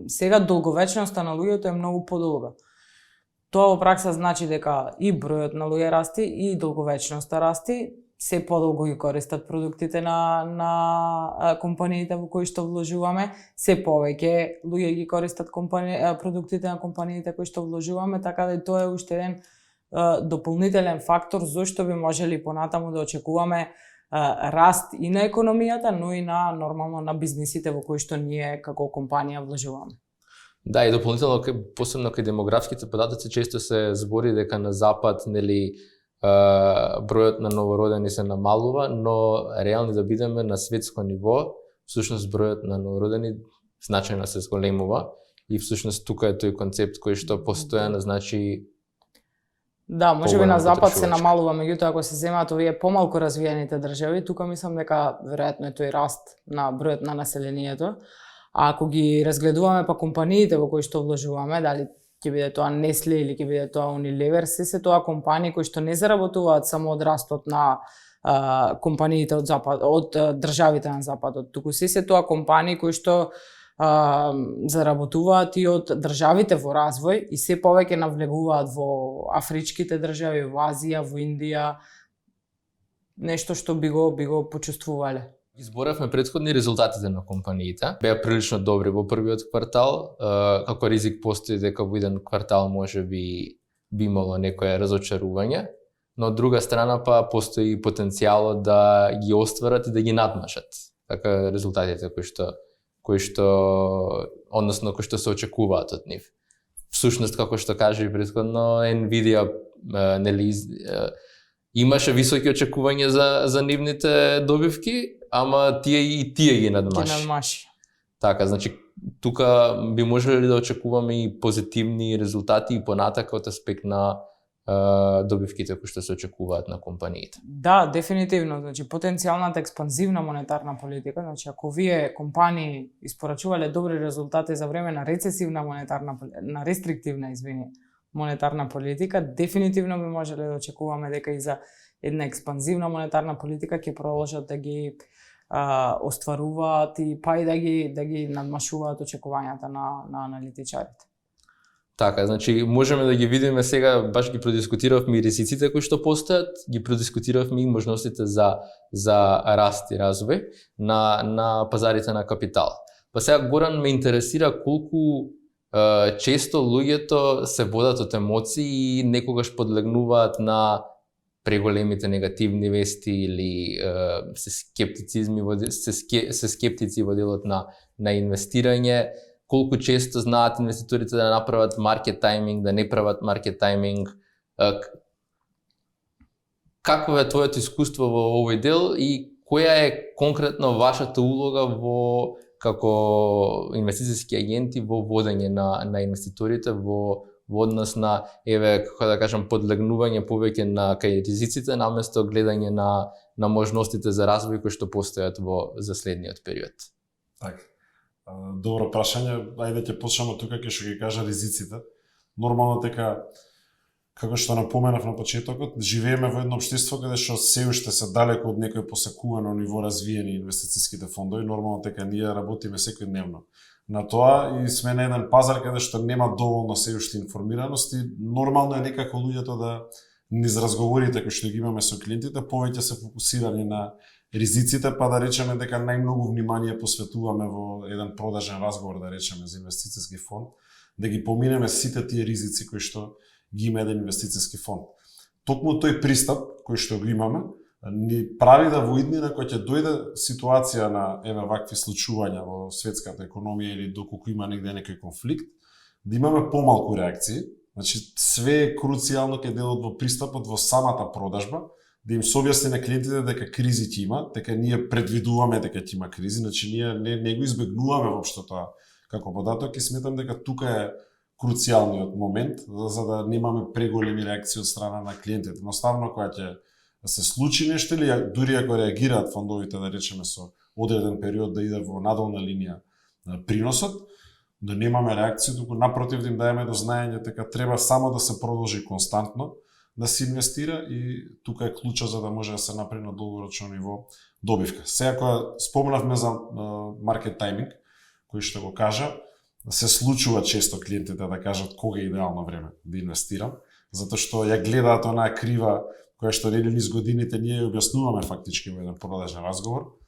сега долговечноста на луѓето е многу подолга. Тоа во пракса значи дека и бројот на луѓе расти и долговечноста расти, се подолго ги користат продуктите на компаниите во кои што вложуваме, се повеќе луѓе ги користат продуктите на компаниите кои што вложуваме, така да и тоа е уште еден дополнителен фактор зошто би можели понатаму да очекуваме раст и на економијата, но и нормално на бизнисите во кои што ние како компанија вложуваме. Да, и дополнително посебно кај демографските податоци често се збори дека на запад, нели, бројот на новородени се намалува, но реално да бидеме на светско ниво, всушност бројот на новородени значајно се зголемува и всушност тука е тој концепт кој што постојано, значи Да, можеби Поголема на запад се потрошувачка. намалува, меѓутоа ако се земаат овие помалку развиените држави, тука мислам дека веројатно е тој раст на бројот на населението. А ако ги разгледуваме па компаниите во кои што вложуваме, дали ќе биде тоа Nestle или ќе биде тоа Unilever, се тоа компании кои што не заработуваат само од растот на компаниите од запад, од државите на западот, туку се тоа компании кои што заработуваат и од државите во развој и се повеќе навлегуваат во афричките држави, во Азија, во Индија, нешто што би го почувствувале. Изборавме претходни резултатите на компаниите. Беа прилично добри во првиот квартал. Како ризик постои дека во еден квартал може би имало некое разочарување, но од друга страна па постои и потенцијалот да ги остварат и да ги надмашат. Така резултатите кои што се очекуваат од нив. Всушност, како што кажа и претходно, Nvidia нели имаше високи очекувања за нивните добивки, ама тие ги надмаши. Така, значи тука би можеле да очекуваме и позитивни резултати и понатака од аспект на добивките кои што се очекуваат на компаниите. Да, дефинитивно, значи потенцијалната експанзивна монетарна политика, значи ако вие компании испорачувале добри резултати за време на рецесивна на рестриктивна, монетарна политика, дефинитивно би можеле да очекуваме дека и за една експанзивна монетарна политика ќе продолжат да ги остваруваат и па и да ги надмашуваат очекувањата на аналитичарите. Така, значи можеме да ги видиме сега, баш ги продискутиравме и ризиците кои што постојат, ги продискутиравме и можностите за раст и развој на пазарите на капитал. Па сега Горан ме интересира колку често луѓето се водат од емоции и некогаш подлегнуваат на преголемите негативни вести или се скептици во делот на инвестирање. Колку често знаат инвеститорите да направат маркет тајминг, да не прават маркет тајминг. Какво е твоето искуство во овој дел и која е конкретно вашата улога како инвестициски агенти во водење на инвеститорите во однос на, како да кажам, подлегнување повеќе на кај ризиците наместо гледање на можностите за развој кои што постојат за следниот период? Така. Добро прашање, ајде ќе почнеме тука ќе што ги кажа ризиците. Нормално дека, како што напоменав на почетокот, живееме во едно општество каде што се уште се далеко од некој посакувано ниво развиени инвестициските фондови, нормално дека ние работиме секојдневно на тоа и сме на еден пазар каде што нема доволно се уште информираност и нормално е некако луѓето да низ разговорите кои што ги имаме со клиентите повеќе се фокусирани на ризиците, па да речеме дека најмногу внимание посветуваме во еден продажен разговор, да речеме, за инвестициски фонд, да ги поминеме сите тие ризици кои што ги има еден инвестициски фонд. Токму тој пристап кој што го имаме ни прави да во иднина кога ќе дојде ситуација на вакви случувања во светската економија или доколку има негде некој конфликт, да имаме помалку реакции. Значи све е круцијално кај делот во пристапот во самата продажба, да им се објасни на клиентите дека кризи ќе има, дека ние предвидуваме дека ќе има кризи, значи ние не го избегнуваме воопшто тоа како податок и сметам дека тука е круцијалниот момент за да немаме преголеми реакции од страна на клиентите. Едноставно кога ќе се случи нешто или дури ако реагираат фондовите, да речеме со одреден период да иде во надолна линија приносот, да немаме реакција, туку напротив да им даеме до знаење дека треба само да се продолжи константно да се инвестира и тука е клуча за да може да се направи на долгорочно ниво добивка. Сега кога спомнавме за маркет тајминг, кој што го кажа, се случува често клиентите да кажат кога е идеално време да инвестирам, затоа што ја гледаат онаа крива која што низ годините ние ја објаснуваме фактички во еден продажен разговор,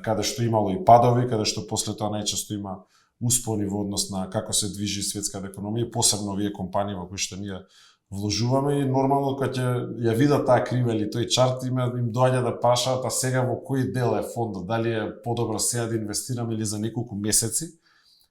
каде што имало и падови, каде што после тоа најчесто има успони во однос на како се движи светската економија, посебно овие компании во кои што ние вложуваме и нормално кога ќе ја видат таа крива или тој чарт им доаѓа да прашаат, а сега во кој дел е фондот, дали е подобро сега да инвестирам или за неколку месеци.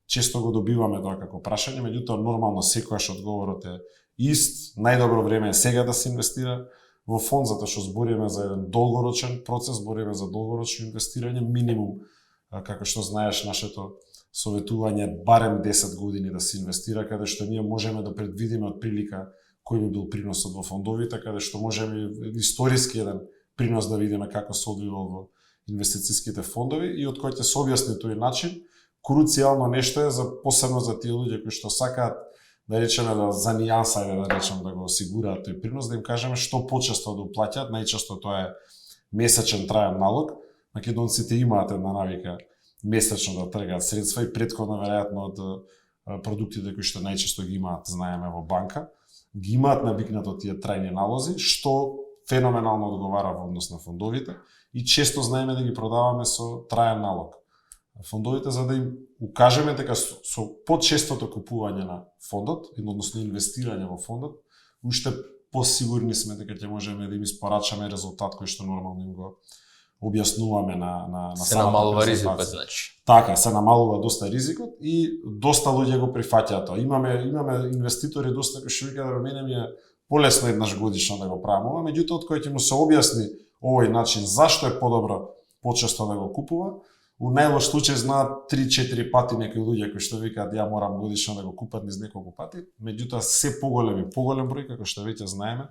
Често го добиваме тоа како прашање, меѓутоа нормално секогаш одговорот е ист, најдобро време е сега да се инвестира во фонд, затоа што збориме за еден долгорочен процес, збориме за долгорочно инвестирање, минимум, како што знаеш, нашето советување барем 10 години да се инвестира, каде што ние можеме да предвидиме од прилика кој би бил приносот во фондовите, каде што можеме историски еден принос да видиме како се одвивал во инвестицијските фондови и од кој ќе се објасни тој начин. Круцијално нешто е посебно за тие луѓе кои што сакаат да речеме да за нијанса или да речеме да го осигураат тој принос, да им кажеме што почесто да уплаќаат, најчесто тоа е месечен траен налог. Македонците имаат една навика месечно да тргаат средства и претходно веројатно од продуктите кои што најчесто ги имаат, знаеме во банка, ги имаат навикнато тие трајни налози, што феноменално одговара во однос на фондовите и често знаеме да ги продаваме со траен налог. Фондовите за да им укажеме дека со почестото купување на фондот, односно инвестирање во фондот, уште посигурни сме дека ќе можеме да им испорачаме резултат кој што нормално им го објаснуваме на се намалува ризикот, значи. Така, се намалува доста ризикот и доста луѓе го прифаќаат тоа. Имаме инвеститори доста кои што викаат да мене ми е полесно еднаш годишно да го правам ова, меѓутоа од кој ќе му се објасни овој начин зашто е подобро почесто да го купува. У најлош случај знаат 3-4 пати некои луѓе кои што викаат ја морам годишно да го купат низ неколку пати, меѓутоа се поголем број како што веќе знаеме,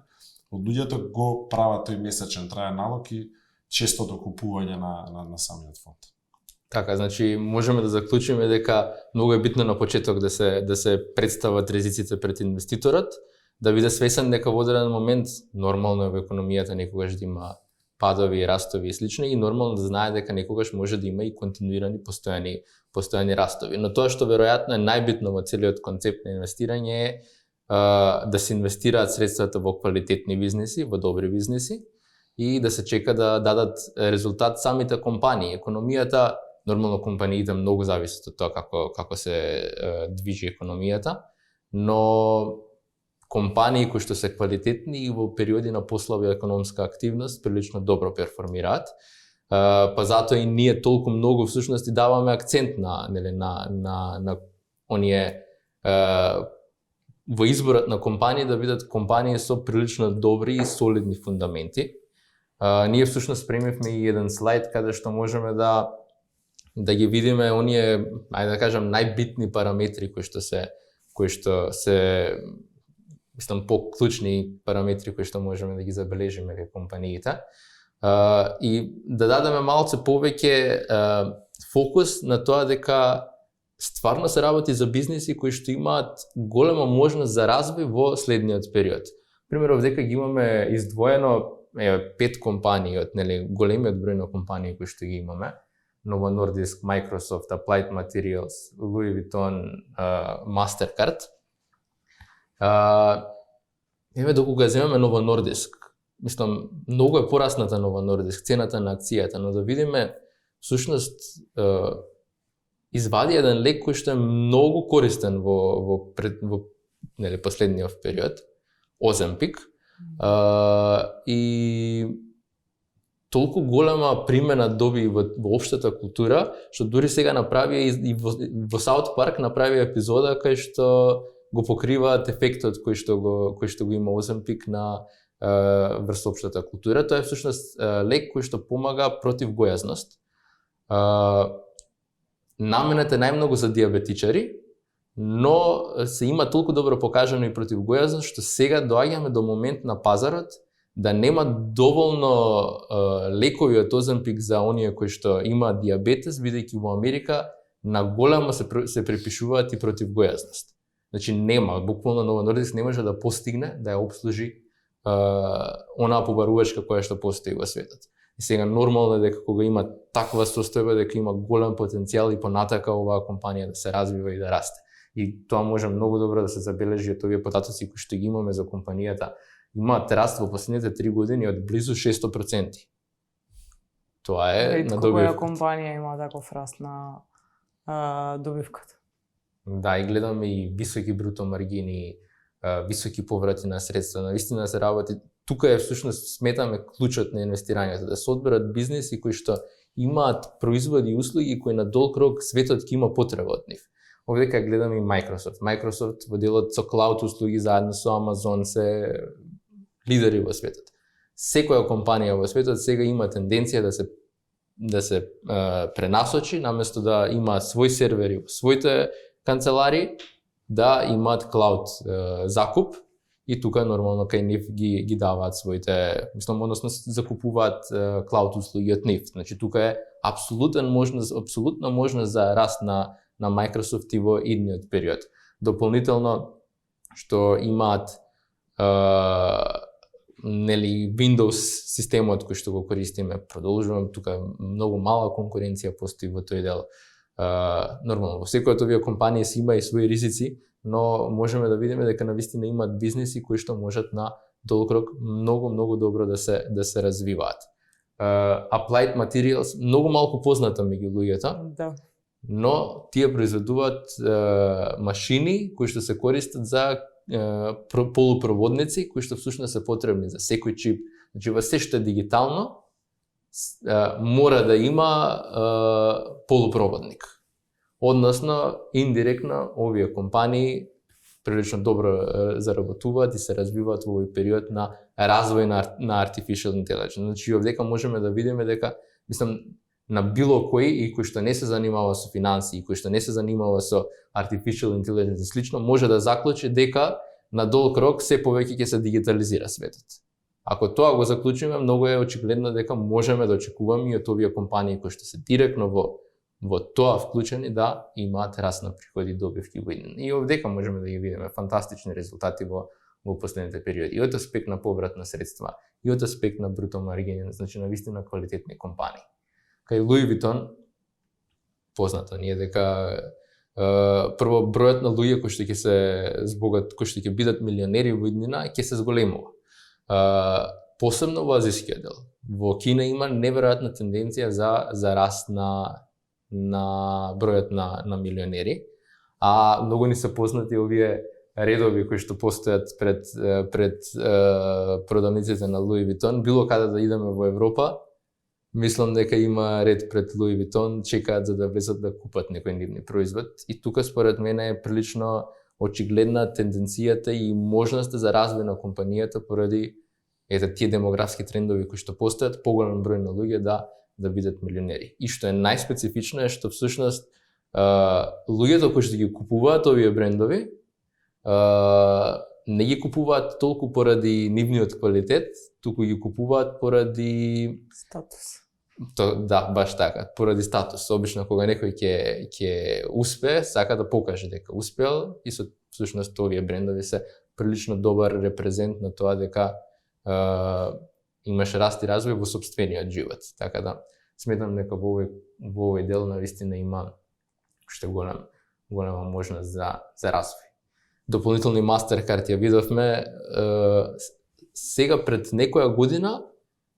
од луѓето го прават тој месечен траен налог и честото купување на самиот фонд. Така, значи можеме да заклучиме дека многу е битно на почеток да се представат ризиците пред инвеститорот, да биде свесен дека во одреден момент нормално е во економијата некогаш да има падови, растови и слично и нормално да знае дека некогаш може да има и континуирани постојани растови. Но тоа што веројатно е најбитно во целиот концепт на инвестирање е да се инвестираат средствата во квалитетни бизнеси, во добри бизнеси и да се чека да дадат резултат самите компании. Економијата, нормално компаниите многу зависат од тоа како се движи економијата, но компании кои што се квалитетни и во периоди на послаба економска активност прилично добро перформираат. Па затоа и ние толку многу всушност и даваме акцент на оние во изборот на компании да бидат компании со прилично добри и солидни фундаменти. Ние всушност премивме и еден слайд каде што можеме да ги видиме оние, ајде да кажам, најбитни параметри кои што се мислам по-клучни параметри кои што можеме да ги забележиме кај компаниите. И да дадеме малце повеќе фокус на тоа дека стварно се работи за бизнеси кои што имаат голема можност за развој во следниот период. Примеров дека ги имаме издвоено 5 компании од големиот број на компании кои што ги имаме. Novo Nordisk, Microsoft, Applied Materials, Louis Vuitton, Mastercard. Докога земеме Novo Nordisk, мислам, многу е порасната Novo Nordisk, цената на акцијата, но да видиме, всушност, извади еден лек кој што е многу користен во последниот период, Ozempic, и толку голема примена доби во општата култура, што дури сега направи и во Саут Парк направи епизода кај што го покриваат ефектот кој што го има Ozempic на врз општата култура. Тоа е всушност лек кој што помага против гојазност. Наменет е најмногу за диабетичари, но се има толку добро покажано и против гојазност што сега доаѓаме до момент на пазарот да нема доволно лекови од Ozempic за оние кои што имаат диабетес, бидејќи во Америка на големо се препишуваат и против гојазност. Значи нема, буквално Novo Nordisk не може да постигне да ја обслужи онаа побарувачка која што постои во светот. И сега нормално е дека кога има таква состојба дека има голем потенцијал и понатака оваа компанија да се развива и да расте. И тоа може многу добро да се забележи од овие податоци кои што ги имаме за компанијата. Имаат раст во последните 3 години од близу 600%. Тоа е на добивката. Која компанија има таков раст на добивката? Да, и гледаме и високи бруто маргини, високи поврати на средства, навистина се работи. Тука е всушност сметаме клучот на инвестирањето, да се одберат бизнеси кои што имаат производи и услуги кои на долг рок светот ќе има потреба од нив. Овдека гледаме и Microsoft. Microsoft во делот со клауд услуги заедно со Amazon се лидери во светот. Секоја компанија во светот сега има тенденција да се пренасочи, наместо да имаат свој сервери во своите канцеларии, да имаат клауд закуп и тука нормално кај нив ги даваат своите, односно закупуваат клауд услуги од нив. Значи тука е апсолутна можност за раст на Microsoft и во идниот период. Дополнително што имаат Windows системот кој што го користиме, продолжувам, тука многу мала конкуренција постои во тој дел. Нормално, во секој од овие компании си има и своји ризици, но можеме да видиме дека навистина имаат бизниси кои што можат на долг рок многу добро да се развиваат. Applied Materials многу малку позната меѓу луѓето. Да. Но тие произведуваат машини кои што се користат за полупроводници кои што всушност се потребни за секој чип. Значи во се што е дигитално мора да има полупроводник. Односно, индиректно овие компании прилично добро заработуваат и се развиваат во овој период на развој на artificial intelligence. Значи овдека можеме да видиме дека на било кој и кој што не се занимава со финанси и кој што не се занимава со artificial intelligence и слично, може да заклучи дека на долг рок се повеќе ќе се дигитализира светот. Ако тоа го заклучиме, многу е очигледно дека можеме да очекуваме и од овие компании кои што се директно во тоа вклучени да имаат раст на приходи, добивки во иднина. И овдека можеме да ги видиме фантастични резултати во последните периоди. И од аспект на поврат на средства, и од аспект на бруто маргини, значи навистина квалитетни компании. Кај Louis Vuitton, познато ни е дека прво бројот на луѓе кои што ќе се збогат, кои што ќе бидат милионери во иднина, ќе се зголемува. Посебно во азискиот дел. Во Кина има неверојатна тенденција за раст на бројот на милионери, а многу ни се познати овие редови кои што постојат пред продавниците на Louis Vuitton, било каде да идеме во Европа. Мислам дека има ред пред Louis Vuitton, чекаат за да влезат да купат некој нивни производ. И тука според мене е прилично очигледна тенденцијата и можноста за развој на компанијата поради тие демографски трендови кои што постојат, поголем број на луѓе да бидат милионери. И што е најспецифично е што всушност луѓето кои што ги купуваат овие брендови не ги купуваат толку поради нивниот квалитет, туку ги купуваат поради статус. Да, баш така, поради статус. Обично кога некој ќе успее, сака да покаже дека успеал и со всушност овие брендови се прилично добар репрезент на тоа дека имаш раст и развој во сопствениот живот. Така да сметам дека во овој дел навистина има уште голема можност за развој. Дополнителни MasterCard ја видовме сега пред некоја година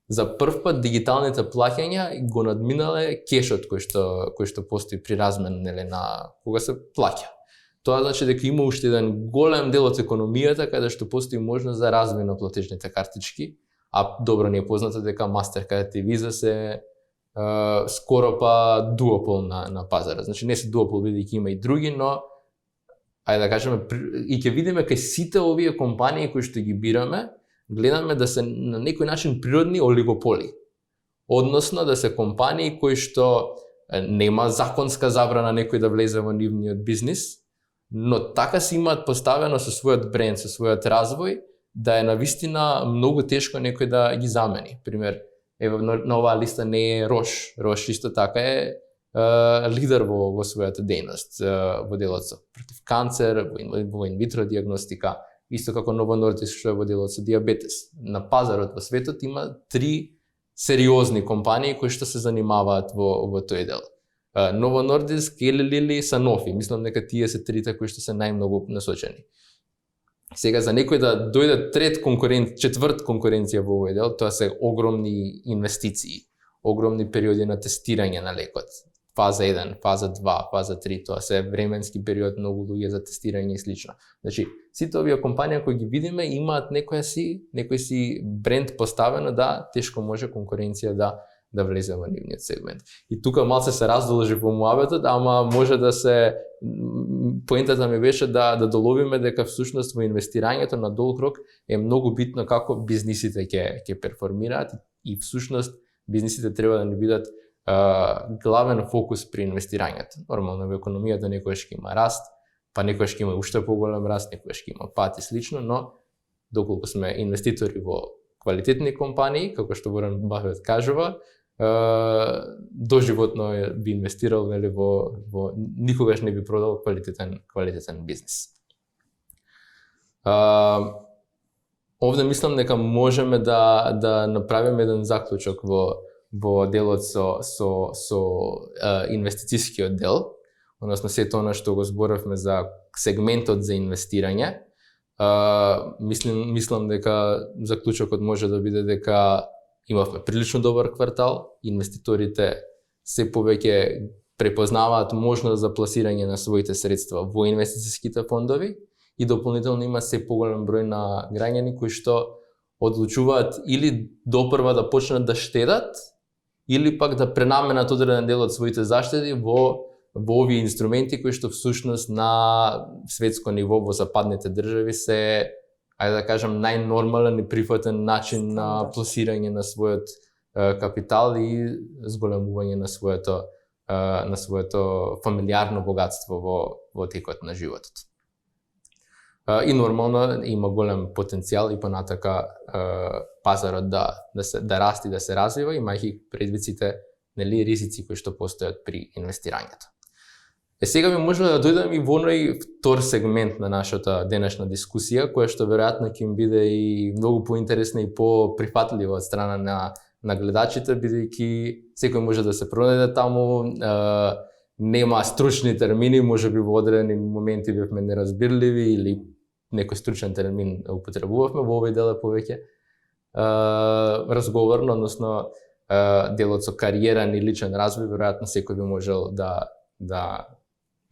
за прв пат дигиталните плаќања го надминале кешот кој што постои при размен на кога се плаќа. Тоа значи дека има уште еден голем дел од економијата каде што постои можност за размен на платежните картички, а добро ни е познато дека MasterCard и Visa се скоро па дуопол на пазара. Значи не се дуопол бидејќи има и други, но ајде да кажеме и ќе видиме кај сите овие компании кои што ги бираме, гледаме да се на некој начин природни олигополи. Односно да се компании кои што нема законска забрана некој да влезе во нивниот бизнис, но така си имаат поставено со својот бренд, со својот развој, да е навистина многу тешко некој да ги замени. Пример, на оваа листа не е Рош. Рош исто така е лидер во својата дејност во делот со против канцер, во инвитро диагностика, исто како Novo Nordisk што е во делот со диабетес. На пазарот во светот има 3 сериозни компании кои што се занимаваат во тој дел. Novo Nordisk, Eli Lilly, Sanofi. Мислам дека тие се трите кои што се најмногу насочени. Сега за некој да дојде четврт конкуренција во овој дел, тоа се огромни инвестиции, огромни периоди на тестирање на лекот. Фаза 1, фаза 2, фаза 3, тоа се временски период, многу луѓе за тестирање и слично. Значи, сите овие компании кои ги видиме имаат некој си бренд поставено да тешко може конкуренција да влезе во нивниот сегмент. И тука малце се раздолжи во муабетот, ама може да се поентата ми беше да доловиме дека всушност во инвестирањето на долг рок е многу битно како бизнисите ќе перформираат и всушност бизнисите треба да ни бидат главен фокус при инвестирањето. Нормално во економијата некојаш ќе има раст, па некојаш ќе има уште поголем раст, некојаш ќе има пат и слично, но доколку сме инвеститори во квалитетни компании, како што Warren Buffett кажува, доживотно би инвестирал, нели, во никогаш не би продал квалитетен бизнес. Овде мислам дека можеме да направиме еден заклучок во делот со инвестицијскиот дел, односно сето она што го зборавме за сегментот за инвестирање. Мислам дека заклучокот може да биде дека имавме прилично добар квартал, инвеститорите се повеќе препознаваат можност за пласирање на своите средства во инвестицијските фондови и дополнително има се поголем број на граѓани кои што одлучуваат или допрва да почнат да штедат или пак да пренаменат одреден дел од своите заштеди во овие инструменти кои што всушност на светско ниво во западните држави се, ајде да кажам, најнормален и прифатен начин на пласирање на својот капитал и зголемување на своето фамилиарно богатство во текот на животот. И нормално има голем потенцијал и понатака пазарот да расти, да се развива, имајќи предвид сите, нели, ризици кои што постојат при инвестирањето. Сега би можело да дојдем и во оној втор сегмент на нашата денешна дискусија, која што веројатно ќе им биде и многу поинтересна и поприфатлива од страна на гледачите, бидејќи секој може да се пронајде таму, нема стручни термини, можеби во одредени моменти бевме неразбирливи или некој стручен термин употребувавме, во овој дел е повеќе разговорно, односно делот со кариерен и личен развој, веројатно секој би можел да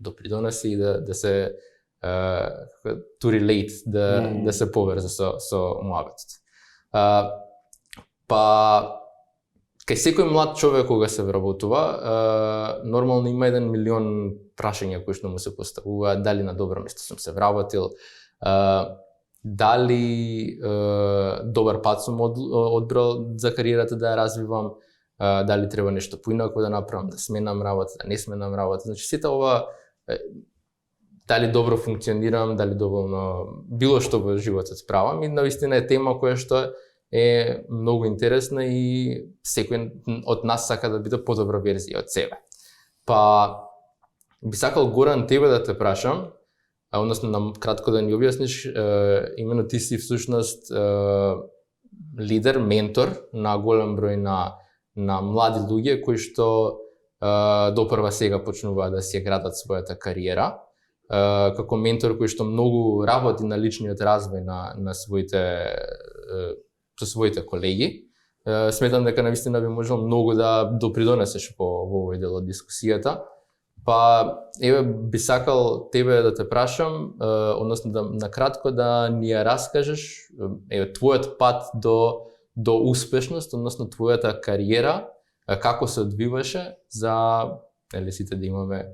допридонеси и да се to relate, да се поврзе со муабетот. Па кај секој млад човек кога се вработува, нормално има 1 милион прашања кои што му се поставуваат, дали на добро место сум се вработил, дали добар пат сум одбрал за кариерата да ја развивам, дали треба нешто поинако да направам, да сменам работа, да не сменам работа. Значи сите ова, дали добро функционирам, дали доволно било што во животот справам, и навистина е тема која што е многу интересна и секој од нас сака да биде подобра верзија од себе. Па би сакал, Горан, тебе да те прашам, односно кратко да ни објасниш, имено ти си всушност лидер, ментор на голем број на млади луѓе кои што допрва сега почнуваат да си градат својата кариера, како ментор кој што многу работи на личниот развој на со своите колеги. Сметам дека навистина би можел многу да допридонесеш во овој дел од дискусијата. Па еве би сакал тебе да те прашам, односно да накратко да ни ја раскажеш, еве твојот пат до успешност, односно твојата кариера, како се одвиваше, за сите да имаме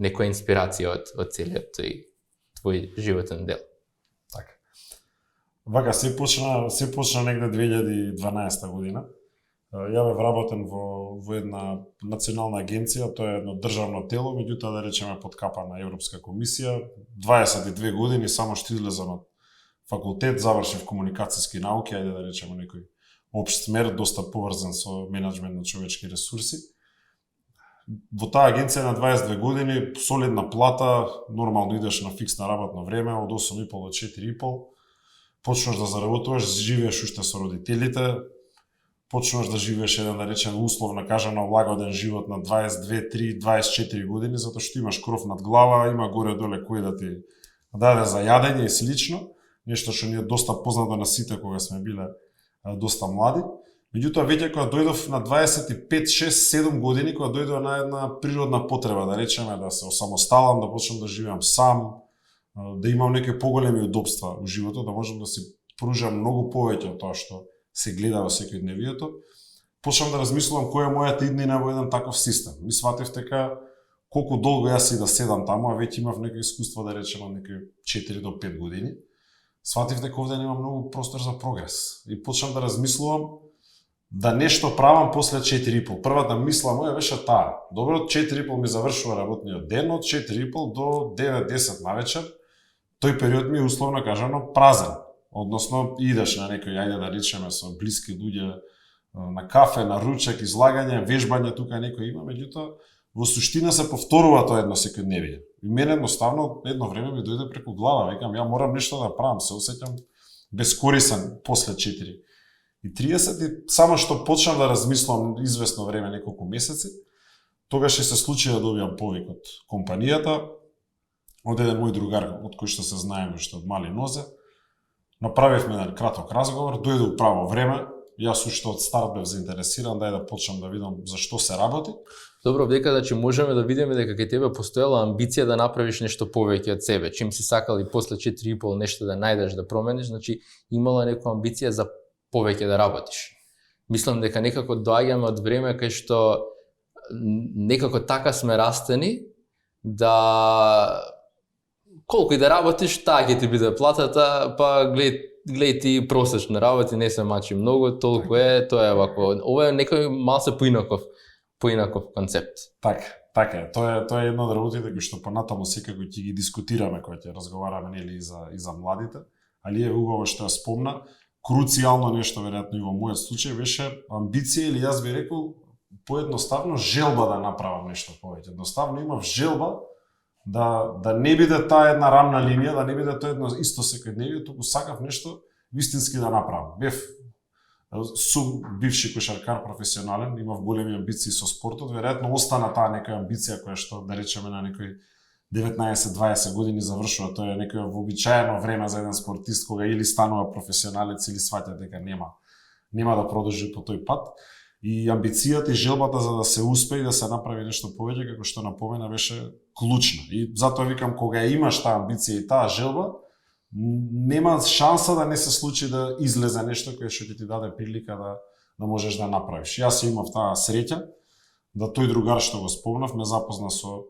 некоја инспирација од целиот твој животен дел. Така. Вака, се почна негде 2012 година. Ја бев работен во една национална агенција, тоа е едно државно тело, меѓутоа да речеме под капа на Европска комисија. 22 години само што излезам од факултет, завршив комуникацијски науки, ајде да речеме некој општ смер, доста поврзан со менеджмент на човечки ресурси. Во таа агенција на 22 години, солидна плата, нормално идеш на фиксна работно време, од 8,5 до 4,5, почнеш да заработуваш, живееш уште со родителите, почнеш да живееш еден, да речем, условно кажано, лагоден живот на 22, 3, 24 години, затоа што имаш кров над глава, има горе-доле кој да ти даде за јадење и слично, нешто што ни е доста познато на сите кога сме биле доста млади. Меѓутоа, веќе кога дојдов на 25, 6, 7 години, кога дојдов на една природна потреба, да речеме, да се осамосталам, да почнам да живеам сам, да имам некои поголеми удобства во животот, да можам да си пружам многу повеќе од тоа што се гледа во секојдневието, почнам да размислувам која е мојата иднина во еден таков систем. Ми сватив дека колку долго јас и да седам таму, а веќе имав некои искуства, да речеме, некои 4 до 5 години, сватив дека овде нема многу простор за прогрес. И почнам да размислувам да нешто правам после 4,5. Првата мисла моја беше таа. Добро, 4,5 ми завршува работниот ден, од 4,5 до 9-10 навечер. Тој период ми е условно кажано празен. Односно, идеш на некој, ајде да речеме, со блиски луѓе на кафе, на ручек, излагање, вежбање, тука некој има, меѓутоа, во суштина се повторува тоа едно секојдневие. И мене едноставно едно време ми дојде преку глава, викам, ја морам нешто да правам, се осеќам бескорисен после 4. И 30, и само што почнав да размислам известно време, неколку месеци, тогаш се случи да добиам повик од компанијата, од еден мој другар, од кој што се знаеме уште од мали нозе. Направивме еден краток разговор, дојде право време, јас уште од старт бев заинтересиран да почнам да видам за што се работи. Добро, дека значи можеме да видиме дека кај тебе постоела амбиција да направиш нешто повеќе од себе. Чим си сакал и после 4,5 нешто да најдеш да промениш, значи имала некоја амбиција за повеќе да работиш. Мислам дека некако доаѓаме од време кај што некако така сме растени да колку и да работиш, таа ќе ти биде платата, па гледај ти просечна работи, не се мачи многу, толку е, тоа е вако. Ова е некој малце поинаков концепт. Така е. Тоа е една од работите кои што понатаму секако ќе ги дискутираме кога ќе разговараме нели и за младите, али е убаво што ја спомна. Круцијално нешто веројатно и во мојот случај беше амбиција или јас би рекол поедноставно желба да направам нешто повеќе. Едноставно имав желба да не биде таа една рамна линија, да не биде тоа едно исто секојдневие, туку сакав нешто вистински да направам. Сум бивши кошаркар професионален, имав големи амбиции со спортот, веројатно остана таа некоја амбиција која што да речеме на некој 19-20 години завршува, тоа е некој вообичаено време за еден спортист кога или станува професионалец или сваќа дека нема да продолжи по тој пат. И амбицијата и желбата за да се успее и да се направи нешто повеќе, како што напомена, беше клучна. И затоа викам, кога имаш таа амбиција и таа желба, нема шанса да не се случи да излезе нешто кое што ќе ти даде прилика да можеш да направиш. Јас имав таа среќа да тој другар што го спомнав ме запозна со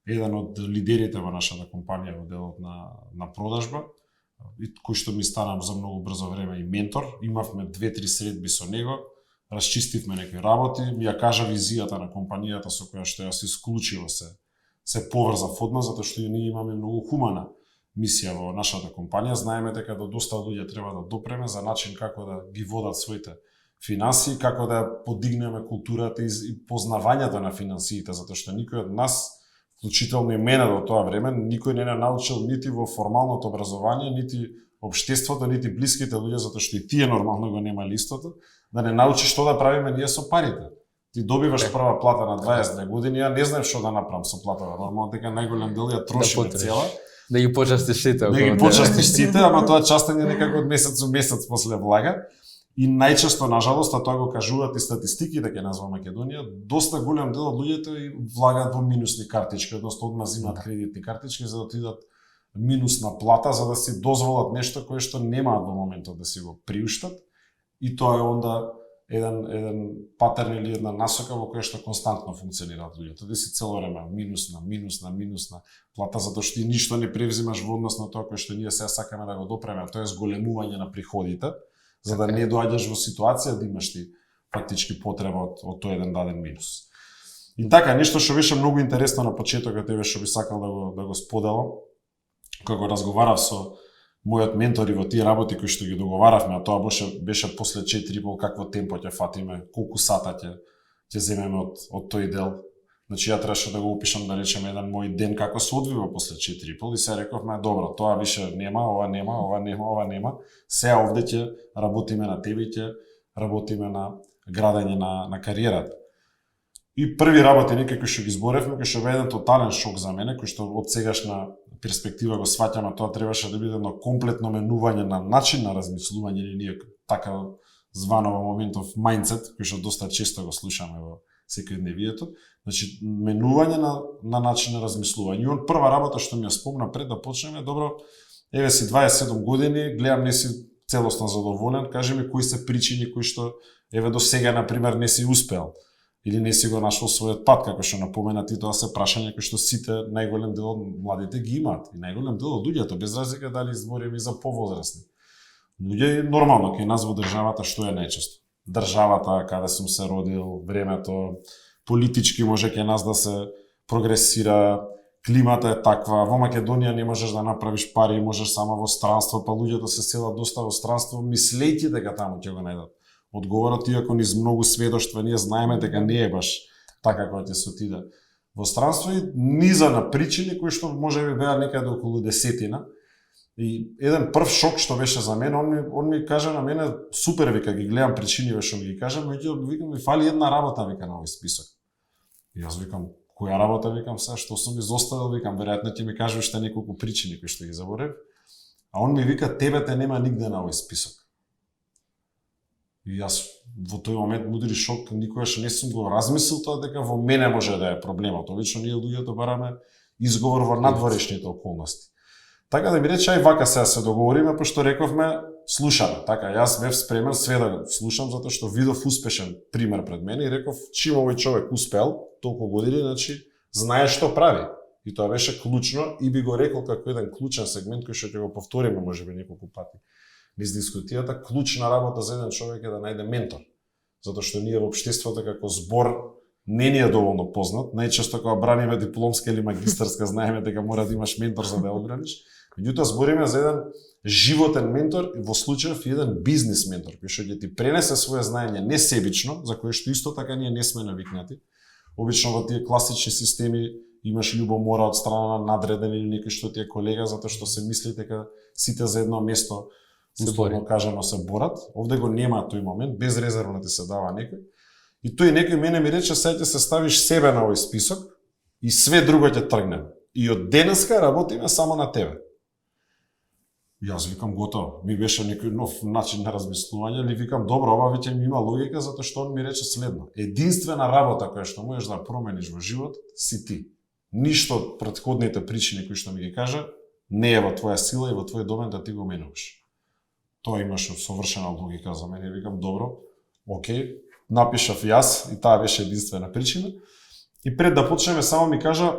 еден од лидерите во нашата компанија во делот на продажба, кој што ми стана за многу брзо време и ментор. Имавме 2-3 средби со него, расчистивме некои работи, ми ја кажа визијата на компанијата со која што јас исклучиво се поврзав од нас, затоа што ние имаме многу хумана мисија во нашата компанија. Знаеме дека до доста луѓе треба да допреме за начин како да ги водат своите финансии, како да подигнеме културата и познавањето на финансиите, затоа што никој од нас, вклучително и мене до тоа време, никој не научил нити во формалното образование, нити општеството, нити блиските луѓе, затоа што и тие нормално го немале истото, да не научи што да правиме ние со парите. Ти добиваш прва плата на 22 години, ја не знаев што да направам со платата. Нормално дека најголем дел ја трошиме цела. Да ги почастиш сите. Да ги почастиш сите, ама тоа частење некако од месец у месец после влага. И најчесто, нажалост, а тоа го кажуваат и статистиките, ќе назва Македонија, доста голем дел од луѓето и влагаат во минусни картички, односно одма зимаат кредитни картички за да отидат минусна плата, за да си дозволат нешто кое што немаат во моментот да си го приуштат. И тоа е онда еден патерн или една насока во која што константно функционираат луѓето. Да си цело време минусна плата, затоа што и ништо не превзимаш во однос на тоа кое што ние сега сакаме да го допреме, тоа е зголемување на приходите, за да не доаѓаш во ситуација да имаш ти фактички потреба од тој еден даден минус. И така, нешто што беше многу интересно на почетокот, тебе што би сакал да го споделам, кога разговарав со мојот ментор и во тие работи кои што ги договаравме, а тоа беше после 4,5 какво темпо ќе фатиме, колку сата ќе земеме од тој дел. Значи ја требаше да го опишам, да речеме, еден мој ден како се одвива после 4,5 и се рековме, добро, тоа више нема, ова нема. Сега овде ќе работиме на тебе и ќе работиме на градење на кариерата. И први работи некако што ги зборевме, кој што бе еден тотален шок за мене, кој што од сегашна перспектива го сваќам, тоа требаше да биде едно комплетно менување на начин на размислување, или ние така звано во моментов мајндсет, кој што доста често го слушаме во секојдневието. Значи, менување на начин на размислување. И он прва работа што ми ја спомна пред да почнеме, добро, еве си 27 години, гледам не си целосно задоволен, кажи ми кои се причини кои што еве до сега на пример не си успеал или не си го нашол својот пат, како што напомена ти, тоа се прашања кои што сите најголем дел од младите ги имаат и најголем дел од луѓето, без разлика дали збориме и за повозрасни. Луѓе нормално кај нас во државата што е најчесто. државата каде сум се родил, времето, политички може ке нас да се прогресира, климата е таква, во Македонија не можеш да направиш пари, можеш само во странство, па луѓето се селат доста во странство, мислејќи дека таму ќе го најдат. Одговорот, иако низ многу сведоштва, ние знаеме дека не е баш така која ќе се отиде во странство и низа на причини кои што може би беа некаде околу 10. И еден прв шок што беше за мене, он ми кажа на мене, супер, вика, ги гледам причини, што ми ги кажа, меѓутоа викам, ми фали една работа, вика, на овој список. И јас викам, која работа, викам, сега што сум изоставил, викам, веројатно ќе ми кажеш уште неколку причини кои што ги заборев. А он ми вика, тебе те нема нигде на овој список. И јас во тој момент му удри шок, никогаш не сум го размислил тоа дека во мене може да е проблемот. Обично ние луѓето бараме изговор во надворешните околности. Така да ми рече, ај вака сега се договориме, пошто рековме, слушаме. Така, јас бев спремен све да го слушам, затоа што видов успешен пример пред мене и реков, чим овој човек успел, толку години, значи, знае што прави. И тоа беше клучно и би го рекол како еден клучен сегмент кој што ќе го повториме можеби неколку пати низ дискутијата. Клучна работа за еден човек е да најде ментор. Затоа што ние во општеството како збор не ни е доволно познат. Најчесто кога браниме дипломска или магистарска, знаеме дека мора да имаш ментор за да ја одбраниш. Меѓутоа збориме за еден животен ментор, во случајов и еден бизнис ментор, кој што ќе ти пренесе своје знаење не себично, за кое што исто така ние не сме навикнати. Обично во тие класични системи имаш љубомора од страна на надреден или некој што ти е колега, затоа што се мисли дека сите за едно место условно кажано се борат. Овде го нема тој момент, безрезервно ти се дава некој. И тој некој мене ми рече, сега ќе се ставиш себе на овој список и све друго ќе тргнем. И од денеска работиме само на тебе. Јас викам готово. Ми беше некој нов начин на размислување, или викам добро, ова веќе ми има логика, затоа што он ми рече следно. Единствена работа која што можеш да промениш во животот си ти. Ништо од претходните причини кои што ми ги кажа не е во твоја сила и во твој домен да ти го менуваш. Тоа имаше совршена логика за мене. Викам добро, окей, напишав јас и таа беше единствена причина. И пред да почнеме само ми кажа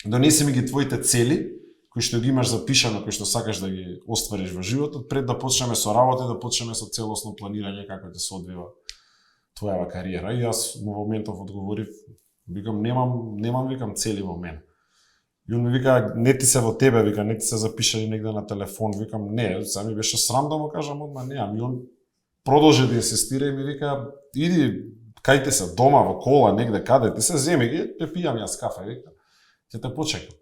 донеси ми ги твоите цели кои што ги имаш запишано, кои што сакаш да ги оствариш во животот, пред да почнеме со работа, да почнеме со целосно планирање како ќе се одвива твојава кариера. И јас во моментов одговорив, викам немам викам цели во мене. И он ми вика не ти се во тебе, вика не ти се запишали негде на телефон, викам не, сега ми беше срам да му кажам, одма неам. И он продолжи да инсистира и ми вика иди кај ти се дома во кола негде каде ти се земи ги, те пијам јас кафе, вика. Ќе те почекам.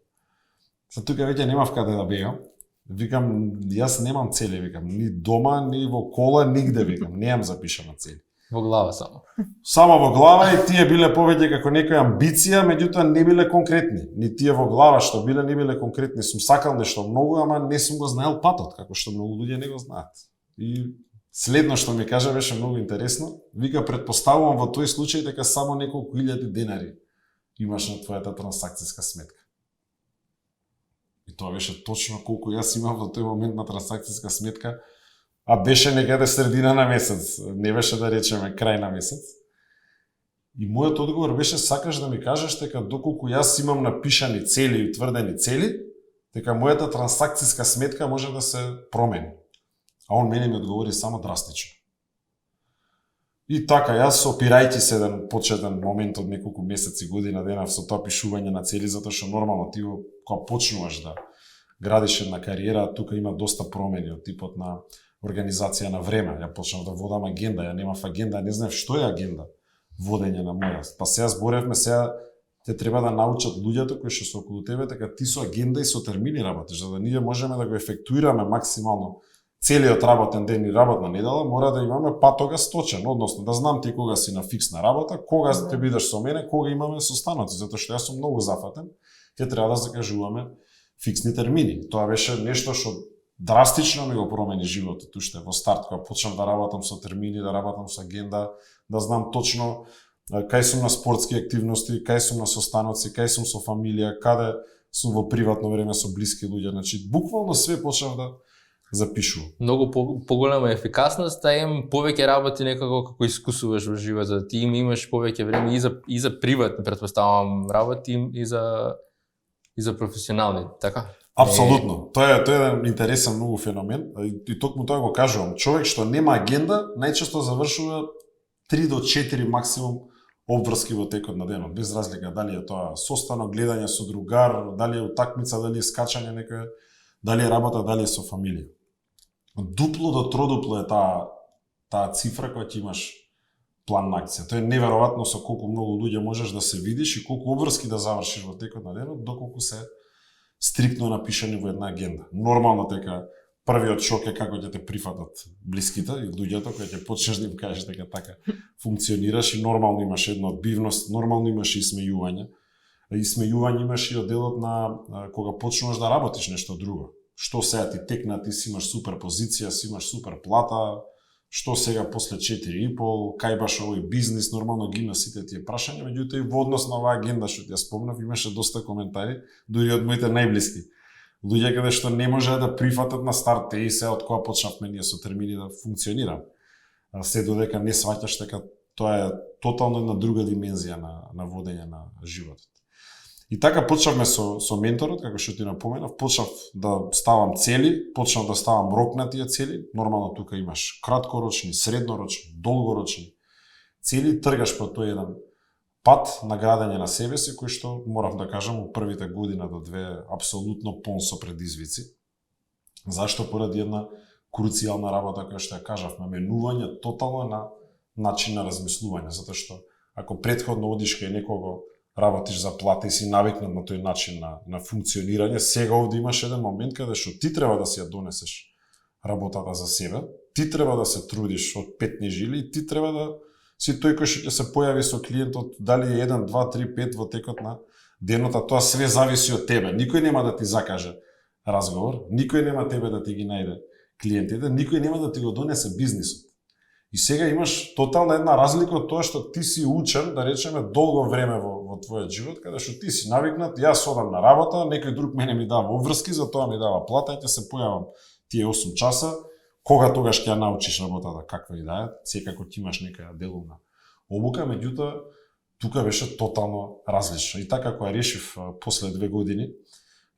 За тука веќе немав каде да бегам. Викам, јас немам цели, викам, ни дома, ни во кола, нигде, викам, немам запишана цели. Во глава само. Само во глава и тие биле повеќе како некоја амбиција, меѓутоа не биле конкретни. Ни тие во глава што биле не биле конкретни. Сум сакал нешто многу, ама не сум го знаел патот, како што многу луѓе не го знаат. И следно што ми кажа беше многу интересно. Вика, предпоставувам во тој случај дека само неколку илјади денари имаш на твојата трансакцијска сметка. И тоа беше точно колку јас имам во тој момент на трансакцијска сметка, а беше некаде средина на месец, не беше да речеме крај на месец. И мојот одговор беше сакаш да ми кажеш дека доколку јас имам напишани цели и утврдени цели, дека мојата трансакцијска сметка може да се промени. А он мене ми одговори само драстично. И така, јас опирајќи се еден почетен момент од неколку месеци, година, денав со тоа пишување на цели, затоа што нормално ти кога почнуваш да градиш една кариера, тука има доста промени од типот на организација на време. Ја почнав да водам агенда, ја немав агенда, ја не знаев што е агенда, водење на моја. Па сега зборевме, сега те треба да научат луѓето кои што се околу тебе, дека ти со агенда и со термини работиш, за да ние можеме да го ефектуираме максимално целиот работен ден и работна недела, мора да имаме патогас точен, односно да знам ти кога си на фиксна работа, кога ќе бидеш со мене, кога имаме состаноци, затоа што јас сум многу зафатен, ќе треба да закажуваме фиксни термини. Тоа беше нешто што драстично ми го промени животот уште во старт, кога почнав да работам со термини, да работам со агенда, да знам точно кај сум на спортски активности, кај сум на состаноци, кај сум со фамилија, каде сум во приватно време со блиски луѓе, значи буквално све почнав да запишувам. Многу поголема ефикасност, а им повеќе работи некако како искусуваш во животот. Ти имаш повеќе време и за приватни, претпоставувам, работи и за професионални, така? Апсолутно. Тоа е еден интересен многу феномен и токму тоа го кажувам. Човек што нема агенда најчесто завршува 3 до 4 максимум обврски во текот на денот, без разлика дали е тоа состанок, гледање со другар, дали е утакмица, дали е скачање некоја, дали е работа, дали е со фамилија. Дупло до тродупло е таа цифра која ќе имаш план на акција. Тоа е неверојатно со колку многу луѓе можеш да се видиш и колку обврски да завршиш во текот на денот, доколку се стриктно напишани во една агенда. Нормално дека првиот шок е како ќе те прифатат блиските и луѓето кои ќе почнеш да им кажеш дека така функционираш и нормално имаш една одбивност, нормално имаш и смејување. И смејување имаш и од делот на кога почнуваш да работиш нешто друго. Што сега ти текна, ти си имаш супер позиција, си имаш супер плата, што сега после 4,5, кај баш овој бизнис, нормално ги има сите тие прашања, меѓутоа и во однос на оваа агенда што ти ја спомнав, имаше доста коментари, дури од моите најблиски. Луѓе каде што не може да прифатат на старт и се од кога почнавме ние со термини да функционирам. Се додека не сваќаш дека тоа е тотално една друга димензија на водење на животот. И така почнавме со менторот, како што ти напоменав, почнав да ставам цели, почнав да ставам рок на тие цели. Нормално тука имаш краткорочни, среднорочни, долгорочни цели, тргаш по тој еден пат на градење на себе си, кој што морав да кажам у првите година до две апсолутно пон со предизвици. Зашто? Поради една круцијална работа која што ја кажавме, менување тотално на начин на размислување, затоа што ако претходно одиш кај некого работиш за плата и си навикнат на тој начин на функционирање, сега овде имаш еден момент каде што ти треба да си ја донесеш работата за себе, ти треба да се трудиш од петни жили и ти треба да си тој кој што ќе се појави со клиентот, дали е 1, 2, 3, 5 во текот на денот, а тоа све зависи од тебе. Никој нема да ти закаже разговор, никој нема тебе да ти ги најде клиентите, никој нема да ти го донесе бизнисот. И сега имаш тотална една разлика од тоа што ти си учен, да речеме, долго време во твојот живот, каде што ти си навикнат, јас одам на работа, некој друг мене ми дава обврски, за тоа ми дава плата и ќе се појавам тие 8 часа, кога тогаш ќе ја научиш работата, каква и да е, секако ти имаш некаја деловна обука, меѓутоа, тука беше тотално различно. И така кога решив после 2 години,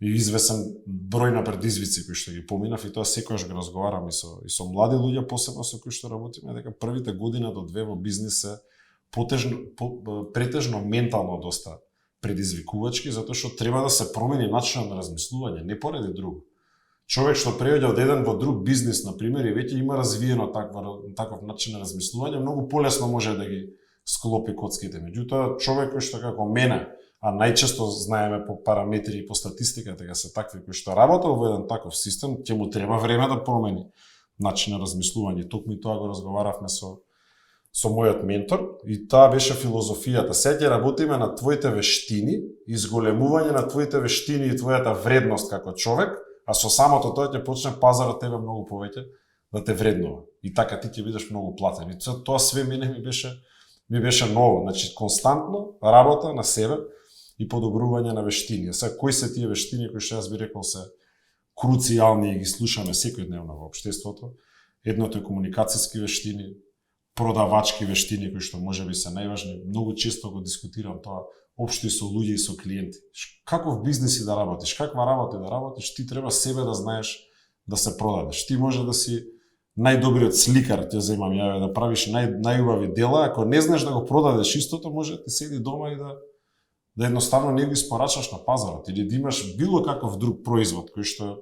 и извесен број на предизвици кои што ги поминав, и тоа секогаш го разговарам и со млади луѓе, посебно со кои што работиме, дека првите година до 2 во бизнис се претежно ментално доста предизвикувачки, затоа што треба да се промени начинот на размислување, не поради друго. Човек што преоѓа од еден во друг бизнис, на пример, и веќе има развиено таков начин на размислување, многу полесно може да ги склопи коцките. Меѓутоа, човек кој што како мене, а најчесто знаеме по параметри и по статистика дека се такви кои што работел во еден таков систем, ќе му треба време да промени начин на размислување. Токму и тоа го разговаравме со мојот ментор и таа беше филозофијата. Сега ќе работиме на твоите вештини, изголемување на твоите вештини и твојата вредност како човек, а со самото тоа ќе почне пазарот тебе многу повеќе да те вреднува. И така ти ќе бидеш многу платен. И тоа све мене ми беше ново. Значи, константно работа на себе и подобрување на вештини. Сега, кои се тие вештини кои што јас би рекол се круцијални и ги слушаме секојдневно во општеството? Едното е комуникацијски вештини, продавачки вештини кои што можеби се најважни. Многу често го дискутирам тоа општо и со луѓе и со клиенти. Каков бизнис да работиш, каква работа да работиш, ти треба себе да знаеш да се продадеш. Ти може да си најдобриот сликар, ќе земам ја, да правиш најубави дела, ако не знаеш да го продадеш истото, може да ти седи дома и да едноставно не го испорачаш на пазарот или да имаш било каков друг производ кој што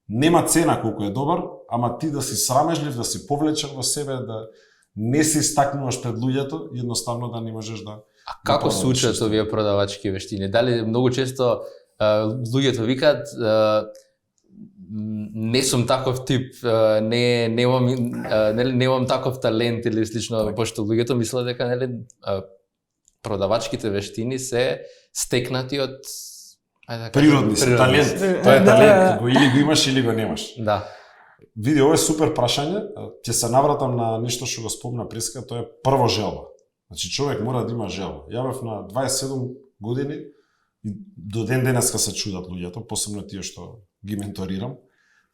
нема цена колку е добар, ама ти да си срамежлив, да си повлечен во себе, да не се истакнуваш пред луѓето, едноставно да не можеш да. А како се учат овие продавачки вештини? Дали многу често луѓето викаат не сум таков тип, немам таков талент или слично, пошто луѓето мислат дека нели продавачките вештини се стекнати од природни се, талент. Тоа е талент, или го имаш или го немаш. Да. Види, ова е супер прашање, ќе се навратам на нешто што го спомна преска, тоа е прво желба. Значи човек мора да има желба. Ја бев на 27 години и до ден денеска се чудат луѓето, посебно тие што ги менторирам.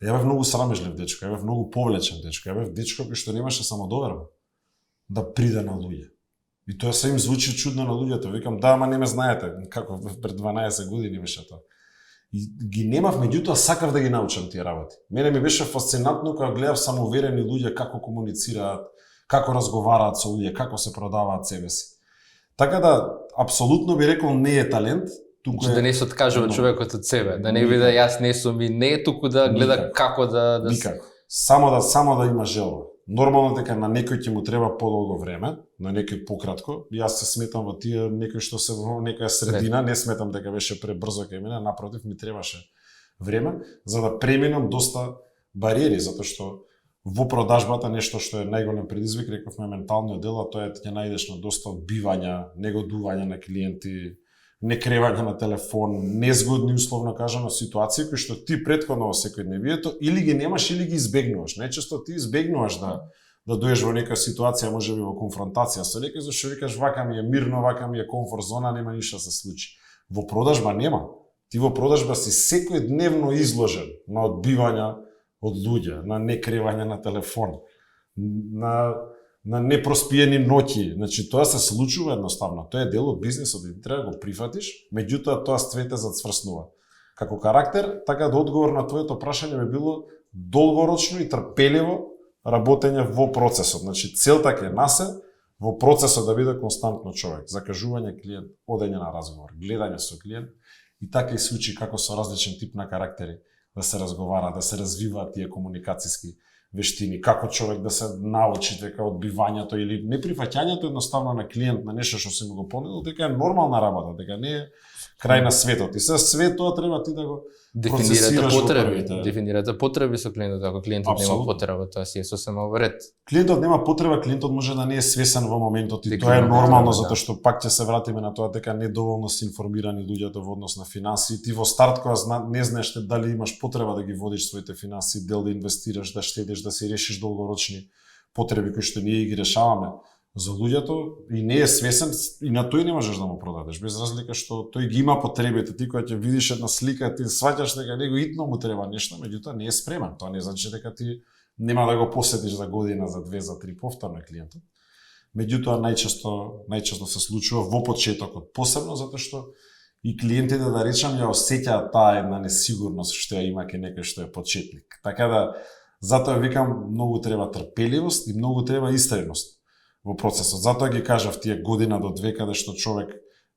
Ја бев многу срамежлив дечко, ја бев многу повлечен дечко, ја бев дечко кој што немаше самодоверба да приде на луѓе. И тоа се им звучи чудно на луѓето. Викам, да, ама не ме знаете, како пред 12 години беше тоа. И ги немав, меѓутоа сакав да ги научам тие работи. Мене ми беше фасцинантно кога гледав самоуверени луѓе како комуницираат, како разговараат со луѓе, како се продаваат себе си. Така да, апсолутно би рекол не е талент, туку Да не се откажува човекот од себе, да не Никако. биде јас не сум и не, туку да гледа Никако. како да никако. Само да има желба. Нормално дека на некој ќе му треба подолго време, на некој пократко. Јас се сметам во тие некои што се во некоја средина, не сметам дека беше пребрзо ќе мине, напротив ми требаше време за да преминам доста бариери, затоа што во продажбата нешто што е најголем предизвик, рековме менталниот дел, а тоа е ќе наидеш на доста одбивања, негодување на клиенти, некревање на телефон, незгодни условно кажано ситуации кои што ти претходно во секојдневието или ги немаш или ги избегнуваш. Најчесто ти избегнуваш да дојдеш во некоја ситуација, можеби во конфронтација со некој, зашто викаш вака ми е мирно, вака ми е комфорт зона, нема ништо се случи. Во продажба нема. Ти во продажба си секојдневно изложен на одбивања од луѓе, на некревање на телефон, на непроспиени ноќи. Значи тоа се случува едноставно. Тоа е дел од бизнисот и ти треба да го прифатиш, меѓутоа тоа цвете зацврснува. Како карактер, така да одговор на твоето прашање би било долгорочно и трпеливо работење во процесот. Значи целта ќе насе во процесот да биде константно човек, закажување клиент, одење на разговор, гледање со клиент и така и случаи како со различен тип на карактери да се разговара, да се развиваат тие комуникацијски вештини, како човек да се научи дека одбивањето или неприфаќањето едноставно на клиент на нешто што си му го понудил, дека е нормална работа, дека не е крај на светот. И све тоа треба ти да го процесираш во првите. Дефинирате потреби со клиентот, ако клиентот нема потреба, тоа си е сосема во ред. Клиентот нема потреба, клиентот може да не е свесен во моментот и Дека тоа е има нормално потреба, затоа што пак ќе се вратиме на тоа дека недоволно се информирани луѓето во однос на финансии. Ти во старт кога не знаеш дали имаш потреба да ги водиш своите финансии, дел да инвестираш, да штедиш, да си решиш долгорочни потреби кои што ние ги решаваме за луѓето и не е свесен и на тој не можеш да му продадеш, без разлика што тој ги има потребите. Ти кога ќе видиш една слика, ти сваќаш дека него итно му треба нешто, меѓутоа не е спремен. Тоа не значи дека ти нема да го посетиш за година, за 2, за 3 повторно клиентот. Меѓутоа најчесто се случува во почетокот, посебно затоа што и клиентите да речам ја осеќаат таа една несигурност што ја има кај некој што е почетник. Така да затоа викам многу треба трпеливост и многу треба истреност во процесот. Затоа ги кажав тие година до 2 каде што човек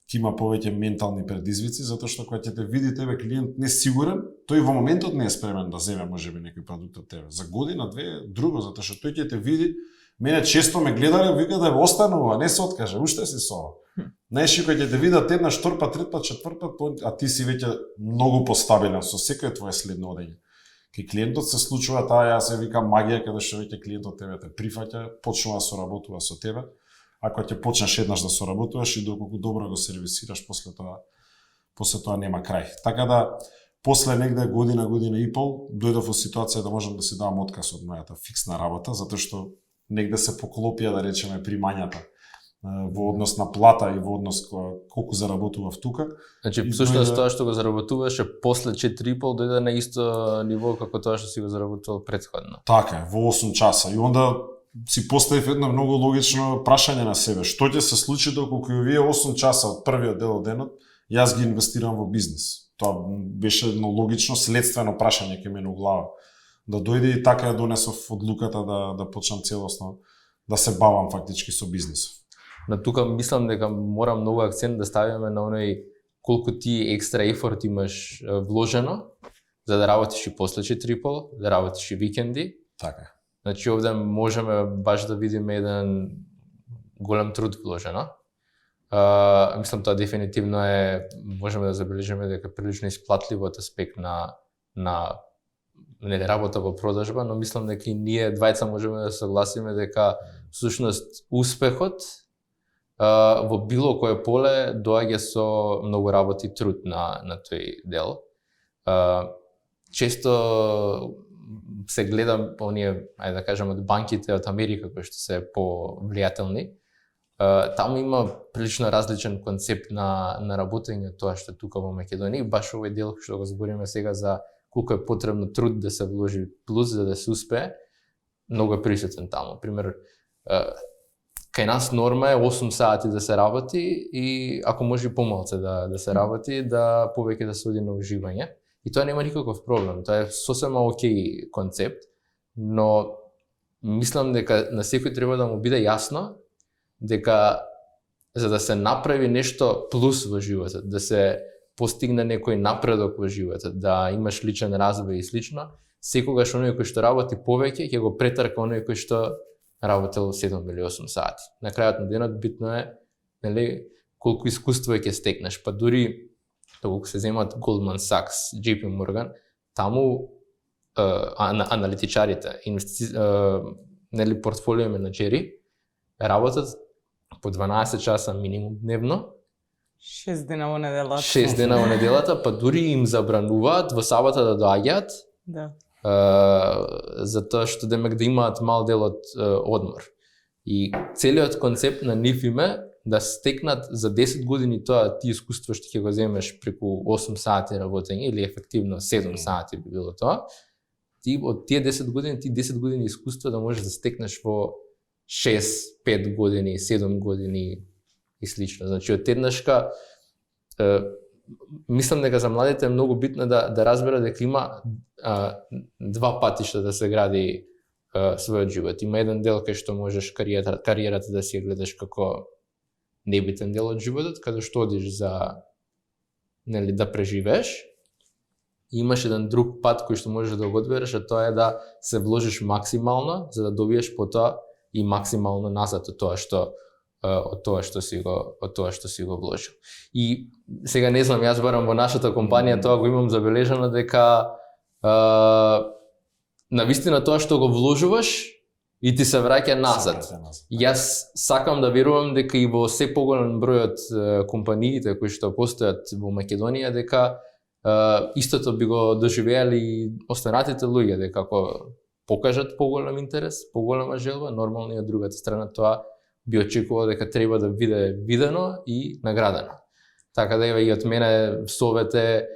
ќе има повеќе ментални предизвици, затоа што кога ќе те види тебе клиент несигурен, тој во моментот не е спремен да земе можеби некој продукт од тебе. За година, 2 друго, затоа што тој ќе те види. Мене често ме гледаат, вика да останува, не се откаже, уште си со ова. Најши кога ќе те видат една шторпа, третпат, четвртпат, а ти си веќе многу постабилен со секој твое следно одење. Кај клиентот се случува таа, јас се викам магија, каде што веќе клиентот тебе те прифаќа, почнува да соработува со тебе. Ако ќе почнеш еднаш да соработуваш и доколку добро го сервисираш, после тоа нема крај. Така да, после негде година и пол, дојдов во ситуација да можам да си давам отказ од мојата фиксна работа, затоа што негде се поклопија, да речеме, примањата во однос на плата и во однос колку заработував тука. Значи, всушност тоа што го заработуваше после 4,5 дојде на исто ниво како тоа што си го заработувал претходно. Така, во 8 часа. И онда си поставив едно многу логично прашање на себе. Што ќе се случи доколку и овие 8 часа од првиот дел од денот јас ги инвестирам во бизнис? Тоа беше едно логично следствено прашање кај мене у глава. Да дојде и така ја донесов одлуката да почнам целосно да се бавам фактички со бизнисот. Но тука мислам дека мора многу акцент да ставиме на оној колку ти екстра ефорт имаш вложено за да работиш и после 4,5, да работиш и викенди. Така. Значи овде можеме баш да видиме еден голем труд вложено. Мислам тоа дефинитивно можеме да забележиме дека прилично исплатливо од аспект на не работа во продажба, но мислам дека и ние двајца можеме да согласиме дека всушност успехот во било кое поле доаѓа со многу работа и труд на тој дел. Често се гледа оние, ајде да кажем, од банките од Америка кои што се повлијателни. Таму има прилично различен концепт на работење тоа што тука во Македонија, баш овој дел што го збориме сега за колку е потребно труд да се вложи плюс за да се успее, многу е присутен таму. Пример, кај нас норма е 8 сати да се работи и ако може помалце да се работи, да повеќе да се оди на уживање. И тоа нема никаков проблем, тоа е сосема окей концепт, но мислам дека на секој треба да му биде јасно дека за да се направи нешто плюс во животот, да се постигне некој напредок во животот, да имаш личен развој и слично, секогаш оној кој што работи повеќе ќе го претрка оној кој што работел 7 или 8 сати. На крајот на денот битно е, нели, колку искуство ќе стекнеш, па дури доколку се земат Goldman Sachs, JP Morgan, таму аналитичарите, нели, портфолио менаџери работат по 12 часа минимум дневно, 6 дена во неделата. 6 дена во неделата, па дури им забрануваат во сабота да доаѓаат, Да. затоа што демек да имаат мал дел од одмор. И целиот концепт на нив им е да стекнат за 10 години тоа ти искуство што ќе го земеш преку 8 сати работење или ефективно 7 сати би било тоа. Ти од тие 10 години, ти 10 години искуство да можеш да стекнеш во 6, 5 години, 7 години и слично. Значи од еднашка мислам дека за младите е многу битно да разберат дека има два патишта да се гради својот живот. Има еден дел кај што можеш кариерата да си ја гледаш како небитен дел од животот, каде што одиш за, нели, да преживееш. И имаш еден друг пат кој што можеш да го одбереш, а тоа е да се вложиш максимално за да добиеш потоа и максимално назад од тоа што си го вложил. И сега не знам, јас барам во нашата компанија тоа го имам забележано дека навистина тоа што го вложуваш и ти се враќа назад. Јас сакам да верувам дека и во се поголем број од компаниите кои што постојат во Македонија дека истото би го доживеали и останатите луѓе, дека ако покажат поголем интерес, поголема желба, нормално и од другата страна тоа би очекувал дека треба да биде видено и наградено. Така да и од мене совет е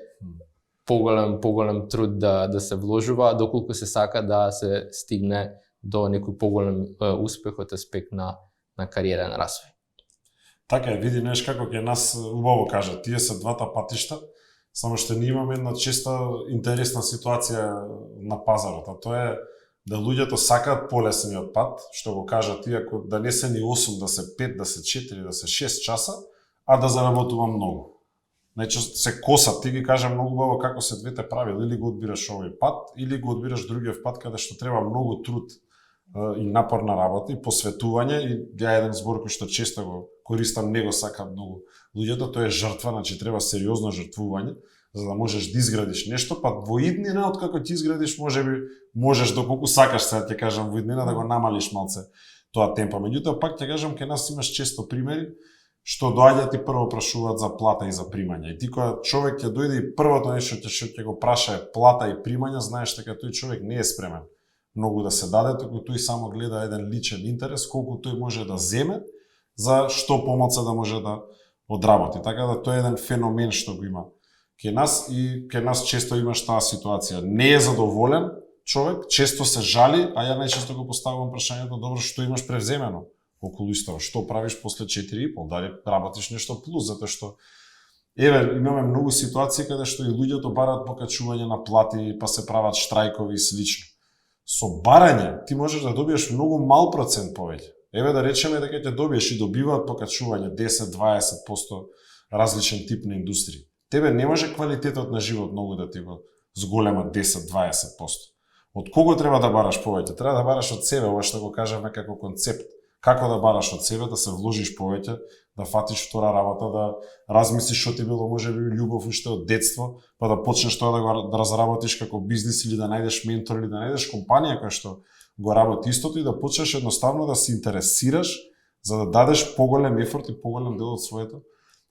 поголем труд да се вложува, доколку се сака да се стигне до некој поголем успех од аспект на кариерен развој. Така е, види неш како ќе нас убаво кажа, тие се двата патишта, само што ние имаме една честа интересна ситуација на пазарот, а тоа е да луѓето сакаат полесниот пат, што го кажат тие, ако да не се ни 8, да се 5, да се 4, да се 6 часа, а да заработува многу. Значи се косат, ти ги кажа многу убаво како се двете правила, или го одбираш овој пат, или го одбираш другиот пат каде што треба многу труд и напорна работа и посветување, и ја еден збор кој што често го користам, не го сакам многу луѓето, тоа е жртва, значи треба сериозно жртвување за да можеш да изградиш нешто, па во иднина откако ти изградиш можеш доколку сакаш, сега ќе кажам во иднина да го намалиш малце тоа темпо. Меѓутоа пак ќе кажам кај нас имаш често примери што доаѓаат и прво прашуваат за плата и за примање. И ти кога човек ќе дојде и првото нешто ќе го праша е плата и примање, знаеш дека тој човек не е спремен многу да се даде, туку тој само гледа еден личен интерес, колку тој може да земе, за што помоца да може да одработи. Така да тоа е еден феномен што го има кај нас, и кај нас често имаш таа ситуација. Не е задоволен човек, често се жали, а ја најчесто го поставувам прашањето, добро, што имаш превземено околу исто, што правиш после 4,5, дали работиш нешто плюс, затоа што еве имаме многу ситуации каде што и луѓето бараат покачување на плати, па се прават штрајкови и слично. Со барање ти можеш да добиеш многу мал процент повеќе. Еве да речеме дека ќе добиеш и добиваат покачување 10-20% различен тип на индустрија. Тебе не може квалитетот на живот многу да ти го зголема 10-20%. Од кого треба да бараш повеќе? Треба да бараш од себе, ова што го кажаме како концепт. Како да бараш од себе, да се вложиш повеќе, да фатиш втора работа, да размислиш што ти било можеби љубов уште од детство, па да почнеш тоа да разработиш како бизнис или да најдеш ментор или да најдеш компанија која што го работи истото и да почнеш едноставно да се интересираш за да дадеш поголем ефорт и поголем дел од своето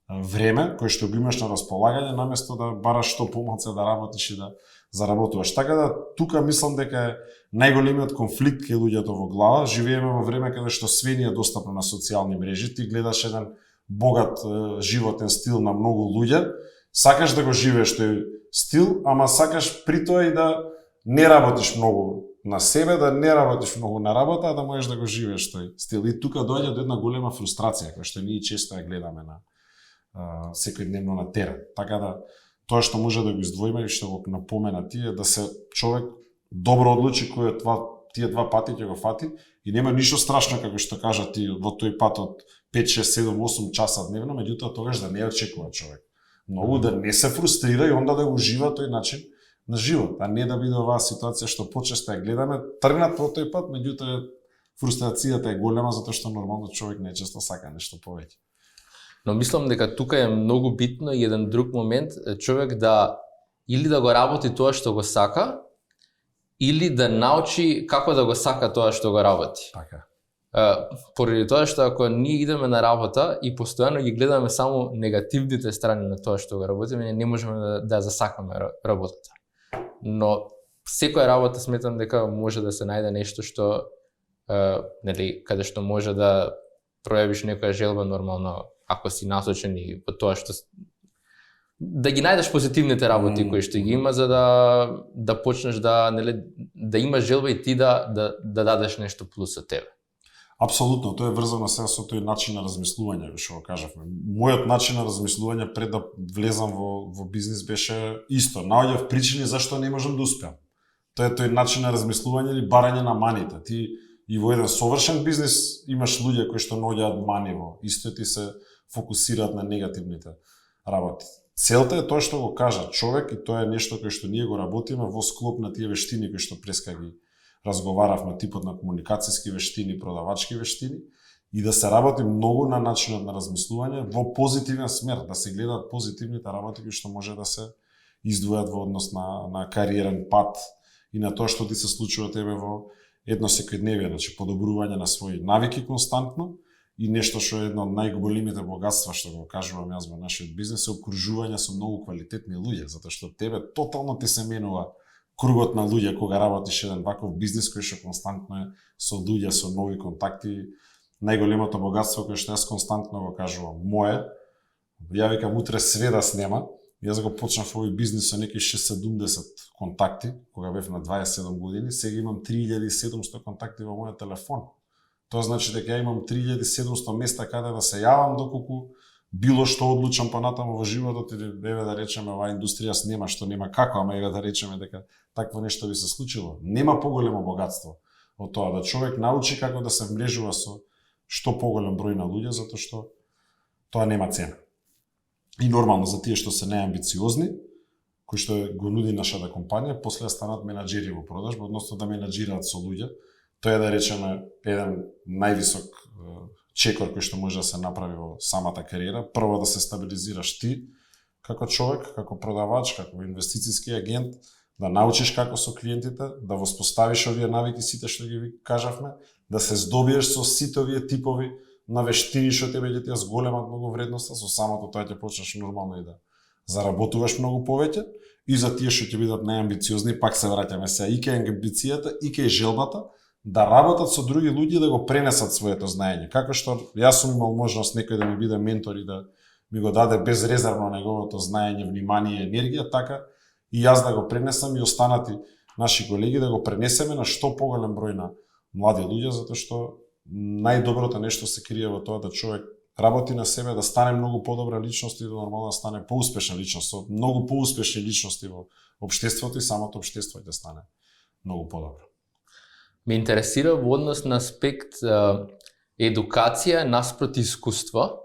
време кој што го имаш на располагање, наместо да бараш што помалку да работиш и да заработуваш. Така да тука мислам дека е најголемиот конфликт кај луѓето во глава. Живееме во време каде што све ни е достапно на социјални мрежи. Ти гледаш еден богат животен стил на многу луѓе, сакаш да го живееш тој стил, ама сакаш при тоа и да не работиш многу на себе, да не работиш многу на работа, а да можеш да го живееш тој стил. И тука доаѓа до една голема фрустрација, која што ние често ја гледаме на секојдневно на терен. Така да Тоа што може да го издвоиме и што го напомена ти е да се човек добро одлучи кој тие два пати ќе го фати и нема ништо страшно како што кажа ти во тој пат од 5, 6, 7, 8 часа дневно, меѓутоа тогаш да не очекува човек. Многу да не се фрустрира и онда да го ужива тој начин на живот, а не да биде оваа ситуација што почесто ја гледаме, тргнат по тој пат, меѓутоа фрустрацијата е голема затоа што нормално човек најчесто сака нешто повеќе. Но мислам дека тука е многу битно и еден друг момент, човек да или да го работи тоа што го сака, или да научи како да го сака тоа што го работи. Така. Поради тоа што ако ние идеме на работа и постојано ги гледаме само негативните страни на тоа што го работиме, не можеме да засакаме работата. Но секоја работа сметам дека може да се најде нешто што нели каде што може да пројавиш некоја желба нормално ако си насочен и по тоа што да ги најдеш позитивните работи кои што ги има за да почнеш да имаш желба и ти да дадеш нешто плюс од тебе. Апсолутно, тоа е врзано сега со тој начин на размислување, што го кажавме. Мојот начин на размислување пред да влезам во бизнис беше исто. Наоѓав причини зашто не можам да успеам. Тоа е тој начин на размислување или барање на маните. Ти и во еден совршен бизнис имаш луѓе кои што наоѓаат мани во исто ти се фокусираат на негативните работи. Целта е тоа што го кажа човек и тоа е нешто кое што ние го работиме во склоп на тие вештини кои што преска ги разговаравме, типот на комуникацијски вештини, продавачки вештини и да се работи многу на начинот на размислување во позитивен смер, да се гледаат позитивните работи кои што може да се издвојат во однос на кариерен пат и на тоа што ти се случува тебе во едно секојдневие, значи подобрување на своји навики константно и нешто што е едно од најголемите богатства што го кажувам јас во нашиот бизнес е окружување со многу квалитетни луѓе, затоа што тебе тотално ти се менува кругот на луѓе кога работиш еден ваков бизнес кој што константно е со луѓе, со нови контакти. Најголемото богатство кое што јас константно го кажувам, мое, ја викам утре све да снема. Јас го почнав овој бизнес со некои 670 контакти, кога бев на 27 години, сега имам 3700 контакти во мојот телефон. Тоа значи дека ја имам 3700 места каде да се јавам доколку било што одлучам понатаму во животот или еве да речеме оваа индустрија снема што нема како, ама еве да речеме дека такво нешто би се случило. Нема поголемо богатство од тоа да човек научи како да се вмрежува со што поголем број на луѓе, затоа што тоа нема цена. И нормално за тие што се неамбициозни, кои што го нуди нашата компанија, после станат менаџери во продажба, односно да менаџираат со луѓе. Тоа е да речеме еден највисок чекор кој што може да се направи во самата кариера. Прво да се стабилизираш ти како човек, како продавач, како инвестициски агент, да научиш како со клиентите, да воспоставиш овие навики сите што ги кажавме, да се здобиеш со сите овие типови на вештини што тебе ќе ти зголемат многу вредноста, со самото тоа ќе почнеш нормално и да заработуваш многу повеќе и за тие што ќе бидат најамбициозни, пак се враќаме сега и кај амбицијата и кај желбата да работат со други луѓе да го пренесат своето знаење. Како што јас сум имал можност некој да ми биде ментор и да ми го даде безрезервно неговото знаење, внимание и енергија, така и јас да го пренесам и останати наши колеги да го пренесеме на што поголем број на млади луѓе, затоа што најдоброто нешто се крие во тоа да човек работи на себе, да стане многу подобра личност и да нормално да стане поуспешна личност, со многу поуспешни личности во општеството и самото општество ќе стане многу подобро. Ме интересира во однос на аспект едукација наспроти искуство.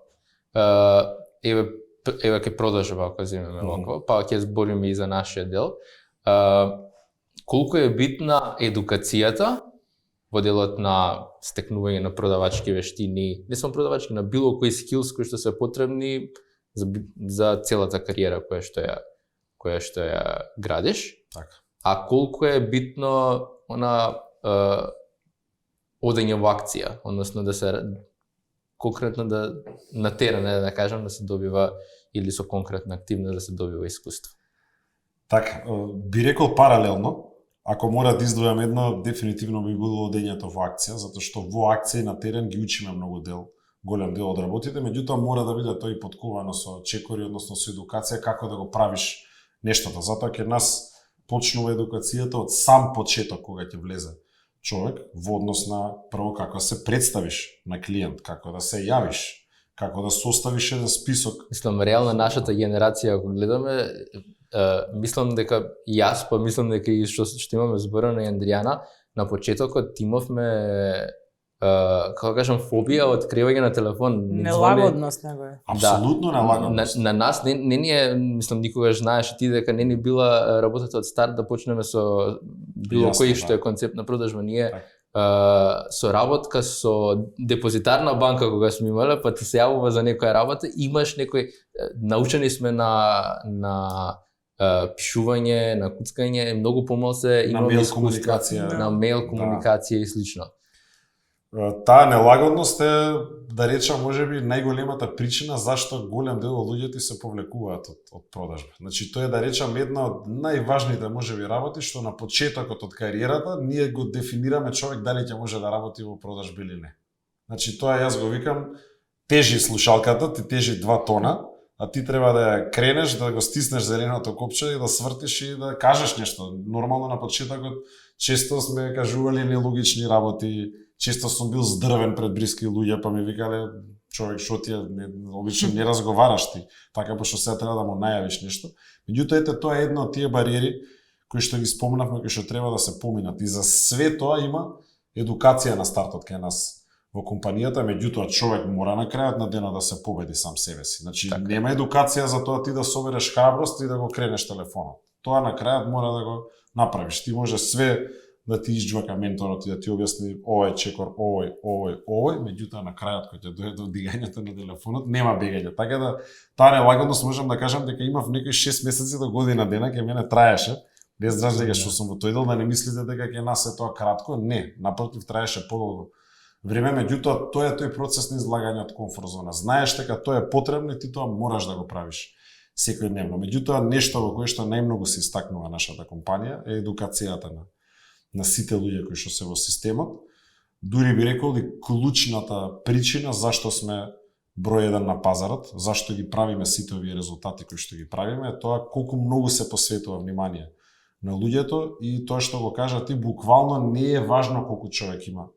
Еве ќе продолжиме ако земеме вакво, па ќе збориме и за нашиот дел. Колку е битна едукацијата во делот на стекнување на продавачки вештини, не само продавачки, на било кои скилс кои што се потребни за целата кариера која што ја градиш. Така. А колку е битно одење во акција, односно да се конкретно на терен, да кажам, да се добива или со конкретна активност да се добива искуство. Така, би рекол паралелно, ако мора да издвојам едно, дефинитивно би било одењето во акција, затоа што во акција на терен ги учиме многу голем дел од работите, меѓутоа мора да биде тој потковано со чекори, односно со едукација како да го правиш нештото. Затоа ќе нас почнува едукацијата од сам почеток кога ќе влезе човек во однос на прво како се представиш на клиент, како да се јавиш, како да составиш еден список. Мислам, реално нашата генерација, ако гледаме, мислам дека јас, па мислам дека и што имаме зборено и Андријана, на почетокот имавме како кажам, фобија од кревање на телефон. Нелагодност него е. Апсолутно нелагодност. На нас не ни е, мислам, никогаш знаеш ти дека не ни била работата од старт да почнеме со било кој што е концепт на продажба. Ние со работка со депозитарна банка кога сме имале, па ти се јавува за некоја работа, имаш некој, научени сме на пишување, на куцкање, многу помал се имаме искуства на мејл комуникација и слично. Таа нелагодност е, да речам, можеби најголемата причина зашто голем дел од луѓето се повлекуваат од продажба. Значи, тоа е, да речам, една од најважните можеби работи што на почетокот од кариерата ние го дефинираме човек дали ќе може да работи во продажба или не. Значи, тоа јас го викам, тежи слушалката, ти тежи 2 тона, а ти треба да ја кренеш, да го стиснеш зеленото копче и да свртиш и да кажеш нешто. Нормално на почетокот често сме кажували нелогични работи, често сум бил здрвен пред блиски луѓе, па ми викале, човек, шо ти обично не разговараш ти, така пошто сега треба да му најавиш нешто. Меѓутоа, ете, тоа е една од тие бариери кои што ги спомнавме, кои што треба да се поминат. И за све тоа има едукација на стартот кај нас во компанијата, меѓутоа човек мора на крајот на денот да се победи сам себе си. Значи, така, нема едукација за тоа ти да собереш храброст и да го кренеш телефонот. Тоа на крајот мора да го направиш. Ти може све да ти изџвака менторот и да ти објасни овој чекор, овој, меѓутоа на крајот кога ќе дојде до дигањето на телефонот, нема бегање. Така да таа нелагодност можам да кажам дека имав некои 6 месеци до година дена кај мене траеше, без разлика што сум во тој дел, да не мислите дека ќе нас е тоа кратко, не, напротив траеше подолго време, меѓутоа тоа е тој процес на излагање од комфорт зона. Знаеш дека тоа е потребно и ти тоа мораш да го правиш секојдневно. Меѓутоа нешто во кое што најмногу се истакнува нашата компанија е едукацијата на сите луѓе кои што се во системот. Дури би рекол и клучната причина зашто сме број 1 на пазарот, зашто ги правиме сите овие резултати кои што ги правиме, е тоа колку многу се посветува внимание на луѓето и тоа што го кажа ти, буквално не е важно колку човек има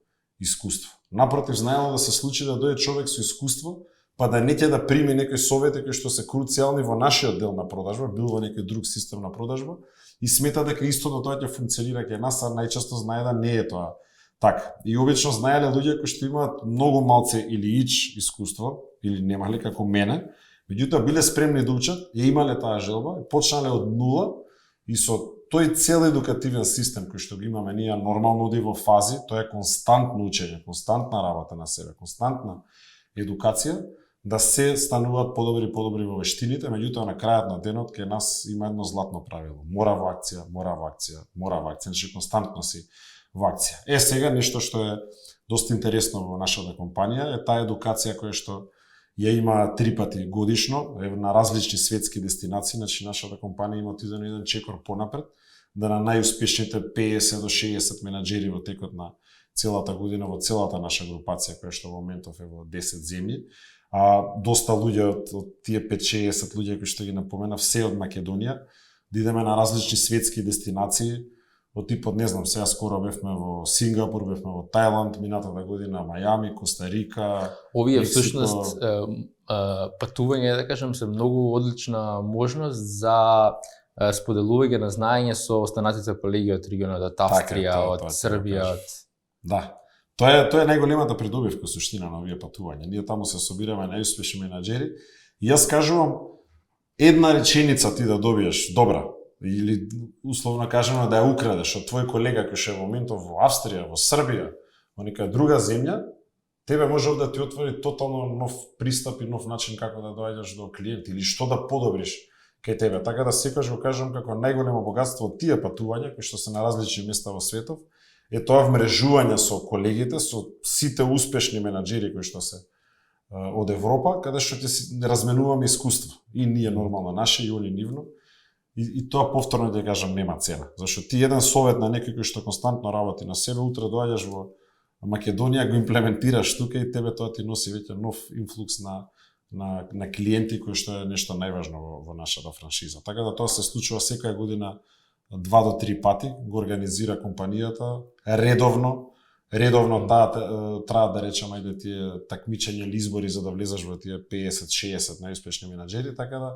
искуство. Напротив, знаело да се случи да дојде човек со искуство, па да не ќе да прими некои совети кои што се круцијални во нашиот дел на продажба, бил во некој друг систем на продажба, и смета дека истото тоа ќе функционира кај нас, а најчесто знае да не е тоа така. И обично знаеле луѓе кои што имаат многу малце или ич искуство, или немале како мене, меѓутоа биле спремни да учат, ја имале таа желба, почнале од нула и со тој цел едукативен систем кој што го имаме ние нормално оди во фази, тоа е константно учење, константна работа на себе, константна едукација, да се стануваат подобри во вештините, меѓутоа на крајот на денот кај нас има едно златно правило. Мора во акција, значи константно си во акција. Сега нешто што е доста интересно во нашата компанија е таа едукација која што ја има 3 пати годишно на различни светски дестинации, значи нашата компанија има отидено еден чекор понапред, да на најуспешните 50 до 60 менаџери во текот на целата година во целата наша групација која што во моментов е во 10 земји. А доста луѓе од тие 5-60 луѓе кои што ги напоменав, се од Македонија, да идеме на различни светски дестинации, од типот, не знам, сега скоро бевме во Сингапур, бевме во Тајланд, минатата година Мајами, Коста Рика, Овие всушност патување, да кажам, се многу одлична можност за споделување на знаење со останатите колеги од регионот, од Австрија, од Србија, Да. Тоа е најголемата придобивка суштина на овие патувања. Ние таму се собираме најуспешни менаџери и јас кажувам една реченица ти да добиеш добра или условно кажано да ја украдеш од твој колега кој ше во моментов во Австрија, во Србија, во нека друга земја, тебе може да ти отвори тотално нов пристап и нов начин како да доаѓаш до клиент или што да подобриш кај тебе. Така да секогаш го кажам како најголемо богатство од тие патувања кои што се на различни места во светов е тоа вмрежување со колегите, со сите успешни менаџери кои што се од Европа, каде што ќе разменуваме искуство. И ние нормално наше, и они нивно. И тоа повторно ќе кажам нема цена. Зашто ти еден совет на некој кој што константно работи на себе, утре доаѓаш во Македонија, го имплементираш тука и тебе тоа ти носи веќе нов инфлукс на клиенти кои што е нешто најважно во нашата франшиза. Така да тоа се случува секоја година 2 до 3 пати, го организира компанијата редовно, редовно траа да речеме ајде тие такмичења или избори за да влезеш во тие 50-60 најуспешни менаџери, така да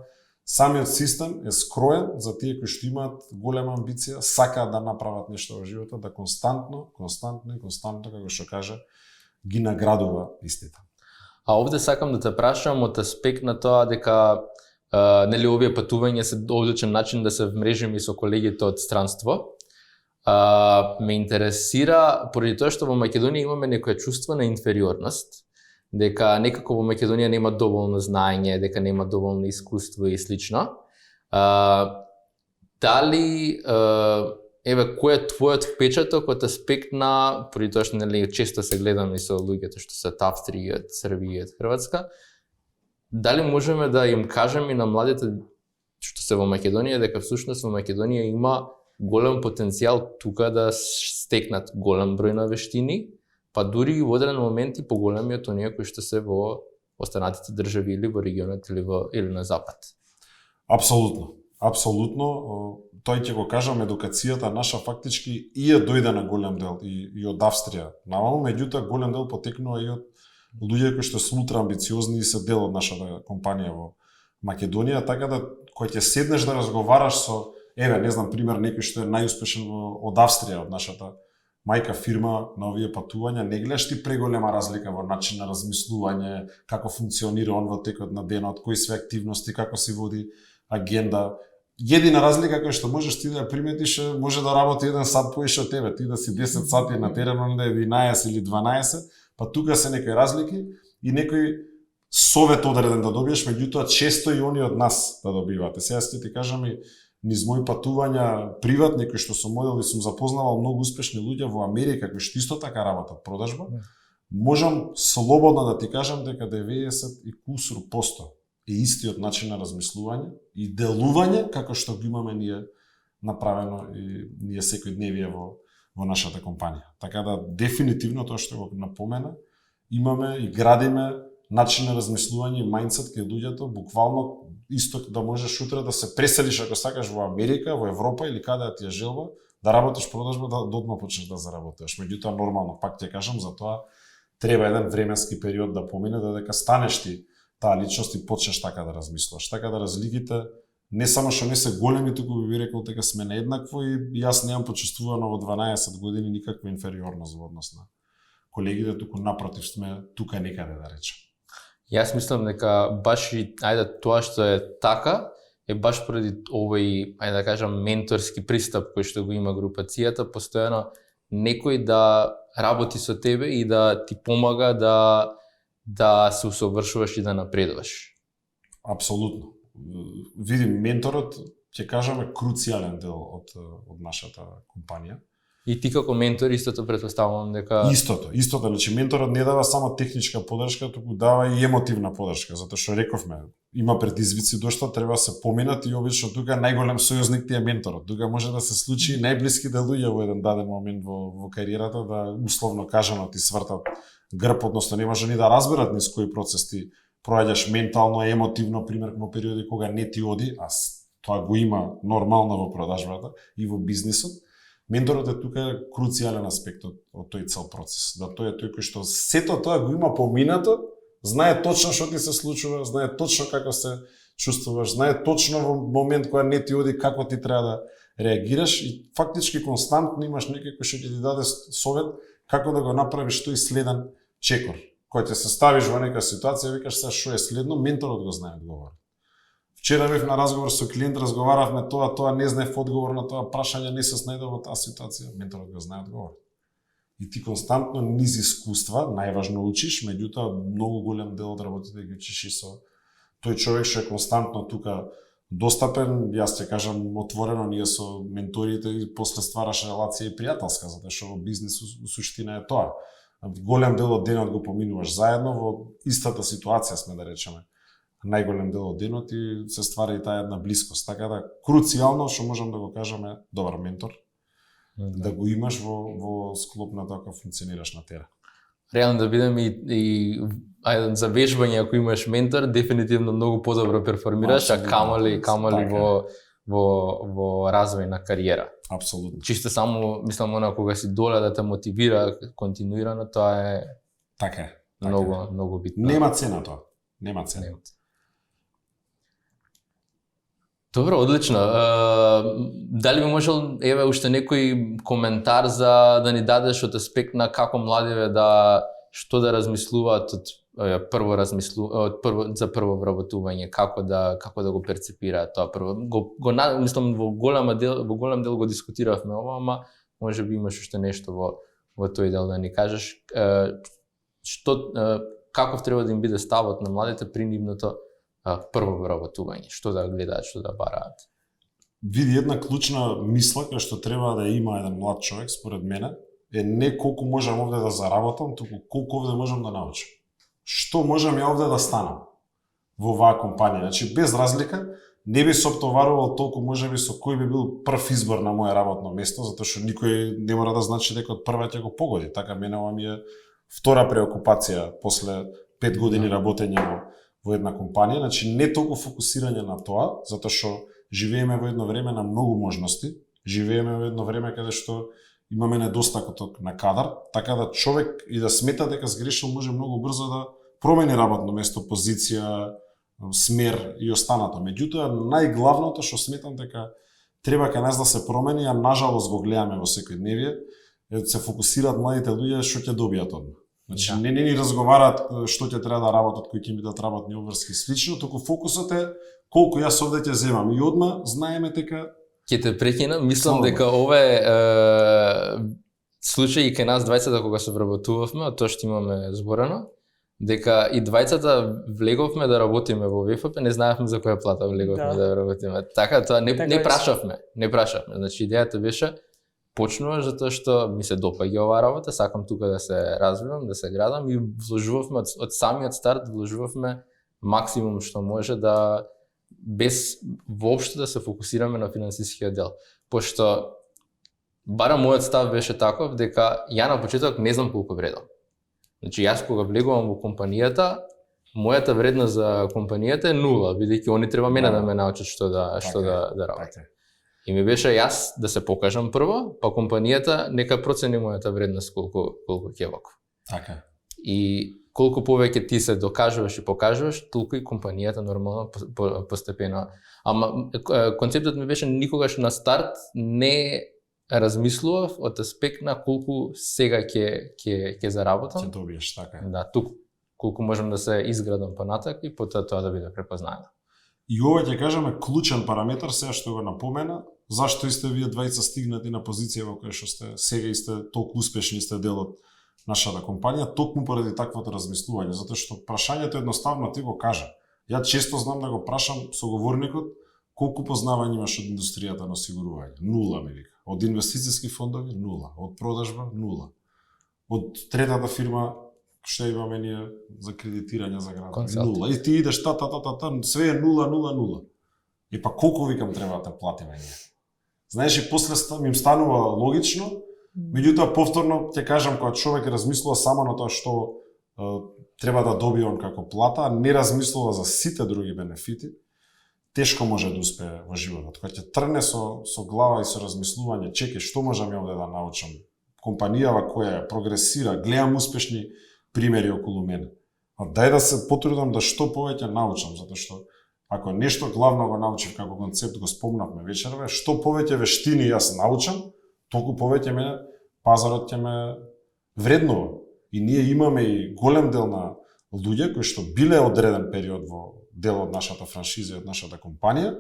самиот систем е скроен за тие кои што имаат голема амбиција, сакаат да направат нешто во животот, да константно, како што кажа, ги наградува истите. А овде сакам да те прашам од аспект на тоа дека нели овие патувања се одличен начин да се вмрежим и со колегите од странство. Ме интересира поради тоа што во Македонија имаме некоја чувство на инфериорност, дека некако во Македонија нема доволно знаење, дека нема доволно искуство и слично. Дали кој е твојот впечаток од аспект на, поради тоа што нели често се гледаме со луѓето што се од Австрија, од Србија, од Хрватска, дали можеме да им кажеме и на младите што се во Македонија дека всушност во Македонија има голем потенцијал тука да стекнат голем број на вештини, па дури и во одреден момент и поголеми од оние кои што се во останатите држави или во регионот или на запад. Апсолутно. Тој ќе го кажам, едукацијата наша фактички и ја дојде на голем дел и од Австрија. Наваму, меѓутоа голем дел потекнува и од луѓе кои што се ултра амбициозни и се дел од нашата компанија во Македонија, така да кога ќе седнеш да разговараш со не знам, пример, некој што е најуспешен од Австрија, од нашата мајка фирма на овие патувања, не гледаш ти преголема разлика во начин на размислување, како функционира он во текот на денот, кои се активности, како се води агенда. Едина разлика која што можеш ти да ја приметиш, може да работи 1 сат поише од тебе, ти да си 10 сати на терен, он да е 11 или 12, па тука се некои разлики и некој совет одреден да добиеш, меѓутоа често и они од нас да добивате. Сега ќе ти кажам и низ мои патувања приватни, кои што сум модел и сум запознавал многу успешни луѓе во Америка кои што исто така работат продажба, можам слободно да ти кажам дека 90 и кусур % е истиот начин на размислување и делување како што го имаме ние направено и ние секојдневие во нашата компанија. Така да дефинитивно тоа што го напомена, имаме и градиме начин на размислување и мајндсет кај луѓето, буквално исто да можеш утре да се преселиш ако сакаш во Америка, во Европа или каде да ти е желба, да работиш продажба, да одма почнеш да заработуваш. Меѓутоа нормално, пак ќе кажам, за тоа треба еден временски период да помине додека станеш ти таа личност и почнеш така да размислуваш. Така да разликите не само што не се големи, туку би рекол дека сме наеднакво и јас немам почувствувано во 12 години никаква инфериорност во однос на колегите, туку напротив сме тука некаде да речем. Јас мислам дека баш и тоа што е така е баш поради овој, да кажам, менторски пристап кој што го има групацијата, постојано некој да работи со тебе и да ти помага да се усовршуваш и да напредуваш. Апсолутно. Види, менторот, ќе кажаме, круцијален дел од нашата компанија. И ти како ментор истото претпоставувам дека Истото, значи менторот не дава само техничка поддршка, туку дава и емотивна поддршка, затоа што рековме, има предизвици дошто треба се поминат и обично тука најголем сојузник ти е менторот. Тука може да се случи најблиските луѓе во еден даден момент во кариерата да условно кажано ти свртат грб, односно не може ни да разберат низ кој процес ти проаѓаш ментално, емотивно, пример во периоди кога не ти оди, а тоа го има нормално во продажбата и во бизнисот. Менторот е тука круцијален аспект од тој цел процес. Да тој е тој кој што сето тоа го има поминато, знае точно што ти се случува, знае точно како се чувствуваш, знае точно во момент кога не ти оди како ти треба да реагираш и фактички константно имаш некој кој што ќе ти даде совет како да го направиш тој следен чекор. Кој ќе се ставиш во нека ситуација, викаш сега што е следно, менторот го знае одговор. Вчера бев на разговор со клиент, разговаравме тоа не знаев одговор на тоа прашање, не се снајдов во таа ситуација, менторот го знае одговор. И ти константно низ искуства, најважно учиш, меѓутоа многу голем дел од работите ги учиш и со тој човек што е константно тука достапен. Јас ќе кажам отворено, ние со менторите и после ствараш релација и пријателска, затоа што во бизнис у суштина е тоа. Голем дел од денот го поминуваш заедно, во истата ситуација сме да речеме. Најголем дел од денот и се ствара и таа една блискост. Така да круцијално што можам да го кажаме добар ментор, да го имаш во склоп на тоа како функционираш на терен. Реално да бидем и за вежбање ако имаш ментор, дефинитивно многу подобро перформираш, а камали во развој на кариера. Апсолутно. Чисто само, мислам, кога си доле да те мотивира континуирано, тоа е Така е. многу битно. Нема цена тоа. Нема цена. Нема. Добро, одлично. Дали би можел, уште некој коментар за да ни дадеш од аспект на како младиве што да размислуваат од за прво вработување, како да го перцепираат тоа прво. Мислам во голем дел го дискутиравме ова, ама можеби имаш уште нешто во тој дел да ни кажеш каков треба да им биде ставот на младите при нивното прво вработување, што да гледаат, што да бараат. Види, една клучна мисла која што треба да има еден млад човек, според мене, е не колку можам овде да заработам, туку колку овде можам да научам. Што можам ја овде да станам во оваа компанија. Значи, без разлика, не би се оптоварувал толку можеби со кој би бил прв избор на моје работно место, затоа што никој не мора да значи дека од прва ќе го погоди. Така мене ова ми е втора преокупација после 5 години работење во една компанија, значи не толку фокусирање на тоа, затоа што живееме во едно време на многу можности, живееме во едно време каде што имаме недостаток на кадар, така да човек и да смета дека сгрешил може многу брзо да промени работно место, позиција, смер и останато. Меѓутоа, најглавното што сметам дека треба кај нас да се промени, а нажалост го гледаме во секојдневие, е да се фокусираат младите луѓе што ќе добијат од нас. Значи, не ни разговараат што ќе треба да работат, кои ќе бидат работни обврски слично, туку фокусот е колку јас овде ќе земам. И одма знаеме дека Ќе те прекинам, мислам дека ова е случај и кај нас двајцата кога се вработувавме, од тоа што имаме зборено, дека и двајцата влеговме да работиме во ВФП, не знаевме за која плата влеговме да работиме. Така тоа не прашавме. Значи идејата беше почнуваш затоа што ми се допаѓа оваа работа, сакам тука да се развивам, да се градам и вложувавме од самиот старт, вложувавме максимум што може да без воопшто да се фокусираме на финансискиот дел. Пошто барам мојот став беше таков дека ја на почеток не знам колку вредам. Значи јас кога влегувам во компанијата, мојата вредност за компанијата е нула, бидејќи они треба мене да ме научат што да работам. И ми беше јас да се покажам прво, па компанијата нека процени мојата вредност колку ќе вако. Така. И колку повеќе ти се докажуваш и покажуваш, толку и компанијата нормално постепено. Ама концептот ми беше никогаш на старт не размислував од аспект на колку сега ќе заработам. Ќе добиеш, така. Да, тук колку можам да се изградам понатак и потоа тоа да биде препознаено. И ова ќе кажеме клучен параметар, сега што го напомена, зашто сте вие двајца стигнати на позиција во која што сте сега и сте толку успешни, сте дел од нашата компанија, токму поради таквото размислување, затоа што прашањето едноставно ти го кажа. Ја често знам да го прашам соговорникот колку познавање имаш од индустријата на осигурување. Нула ми вика. Од инвестициски фондови нула, од продажба нула. Од третата фирма што имаме ние за кредитирање за градови нула. И ти идеш све е нула. И па колку викам треба да платиме ние. Знаеш, и после им станува логично, меѓутоа повторно ќе кажам кога човек размислува само на тоа што треба да добие он како плата, а не размислува за сите други бенефити, тешко може да успее во животот. Кога ќе тргне со глава и со размислување, чеки што можам ја овде да научам. Компанијава која прогресира, гледам успешни примери околу мене. А дај да се потрудам да што повеќе научам, затоа што ако нешто главно го научив како концепт, го спомнавме вечерва, што повеќе вештини јас научам, толку повеќе мене пазарот ќе ме вреднува. И ние имаме и голем дел на луѓе кои што биле одреден период во дел од нашата франшиза и од нашата компанија,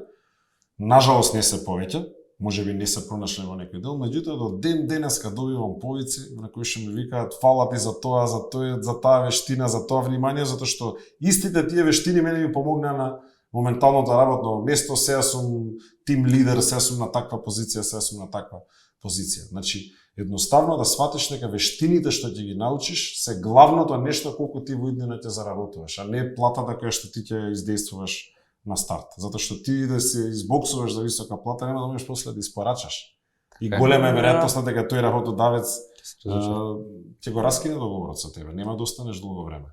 нажалост не се повеќе, можеби не се пронашле во некој дел, меѓутоа до ден денеска добивам повици на кои што ми викаат фала ти за тоа, за таа вештина, за тоа внимание, затоа што истите тие вештини мене ми помогнаа на моменталното работно место, сега сум тим лидер, сега сум на таква позиција, сега сум на таква позиција. Значи, едноставно да сватиш дека вештините што ќе ги научиш се главното нешто колку ти во иднина ќе заработуваш, а не платата која што ти ќе издействуваш на старт. Затоа што ти да се избоксуваш за висока плата, нема да можеш после да испорачаш. И голема е веројатноста дека тој работодавец ќе го раскине договорот со тебе, нема да останеш долго време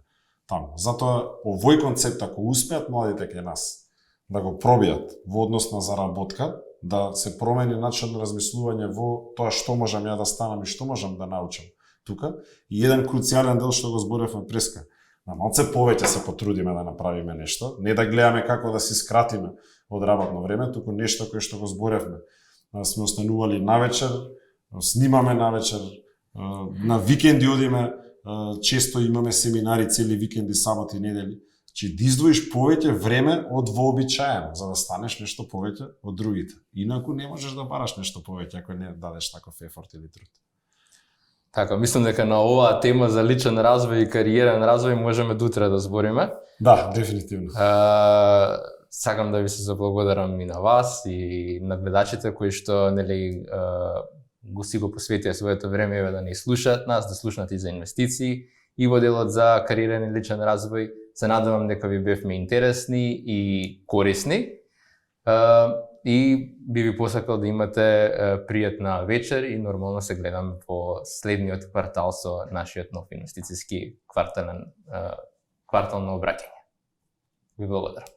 там. Затоа овој концепт ако успеат младите кај нас да го пробијат во однос на заработка, да се промени начин на размислување во тоа што можам ја да станам и што можам да научам тука. И еден круцијален дел што го зборевме преска. На малце повеќе се потрудиме да направиме нешто, не да гледаме како да си скратиме од работно време, туку нешто кое што го зборевме. Сме останували навечер, снимаме навечер, на викенди одиме, често имаме семинари цели викенди, саботи, недели. Значи, да издвоиш повеќе време од вообичаено, за да станеш нешто повеќе од другите. Инаку не можеш да бараш нешто повеќе ако не дадеш таков ефорт или труд. Така, мислам дека на оваа тема за личен развој и кариерен развој можеме дотре да збориме. Да, дефинитивно. Сакам да ви се заблагодарам и на вас и на гледачите кои што нели го си го посветија своето време да не слушаат нас, да слушнат и за инвестиции и во делот за кариерен и личен развој. Се надевам дека ви бевме интересни и корисни. И би ви посакал да имате пријатна вечер и нормално се гледам во следниот квартал со нашиот нов инвестициски квартално обраќање. Ви благодарам.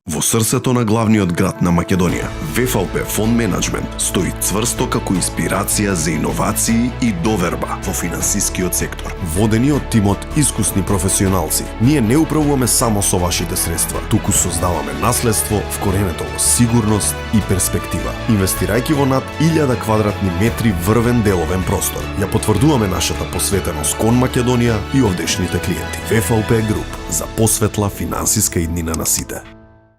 Во срцето на главниот град на Македонија, ВФЛП Фонд Менаџмент стои цврсто како инспирација за иновации и доверба во финансискиот сектор. Водени од тимот искусни професионалци, ние не управуваме само со вашите средства, туку создаваме наследство вкоренето во сигурност и перспектива. Инвестирајќи во над 1000 квадратни метри врвен деловен простор, ја потврдуваме нашата посветеност кон Македонија и овдешните клиенти. ВФЛП Груп, за посветла финансиска иднина на сите.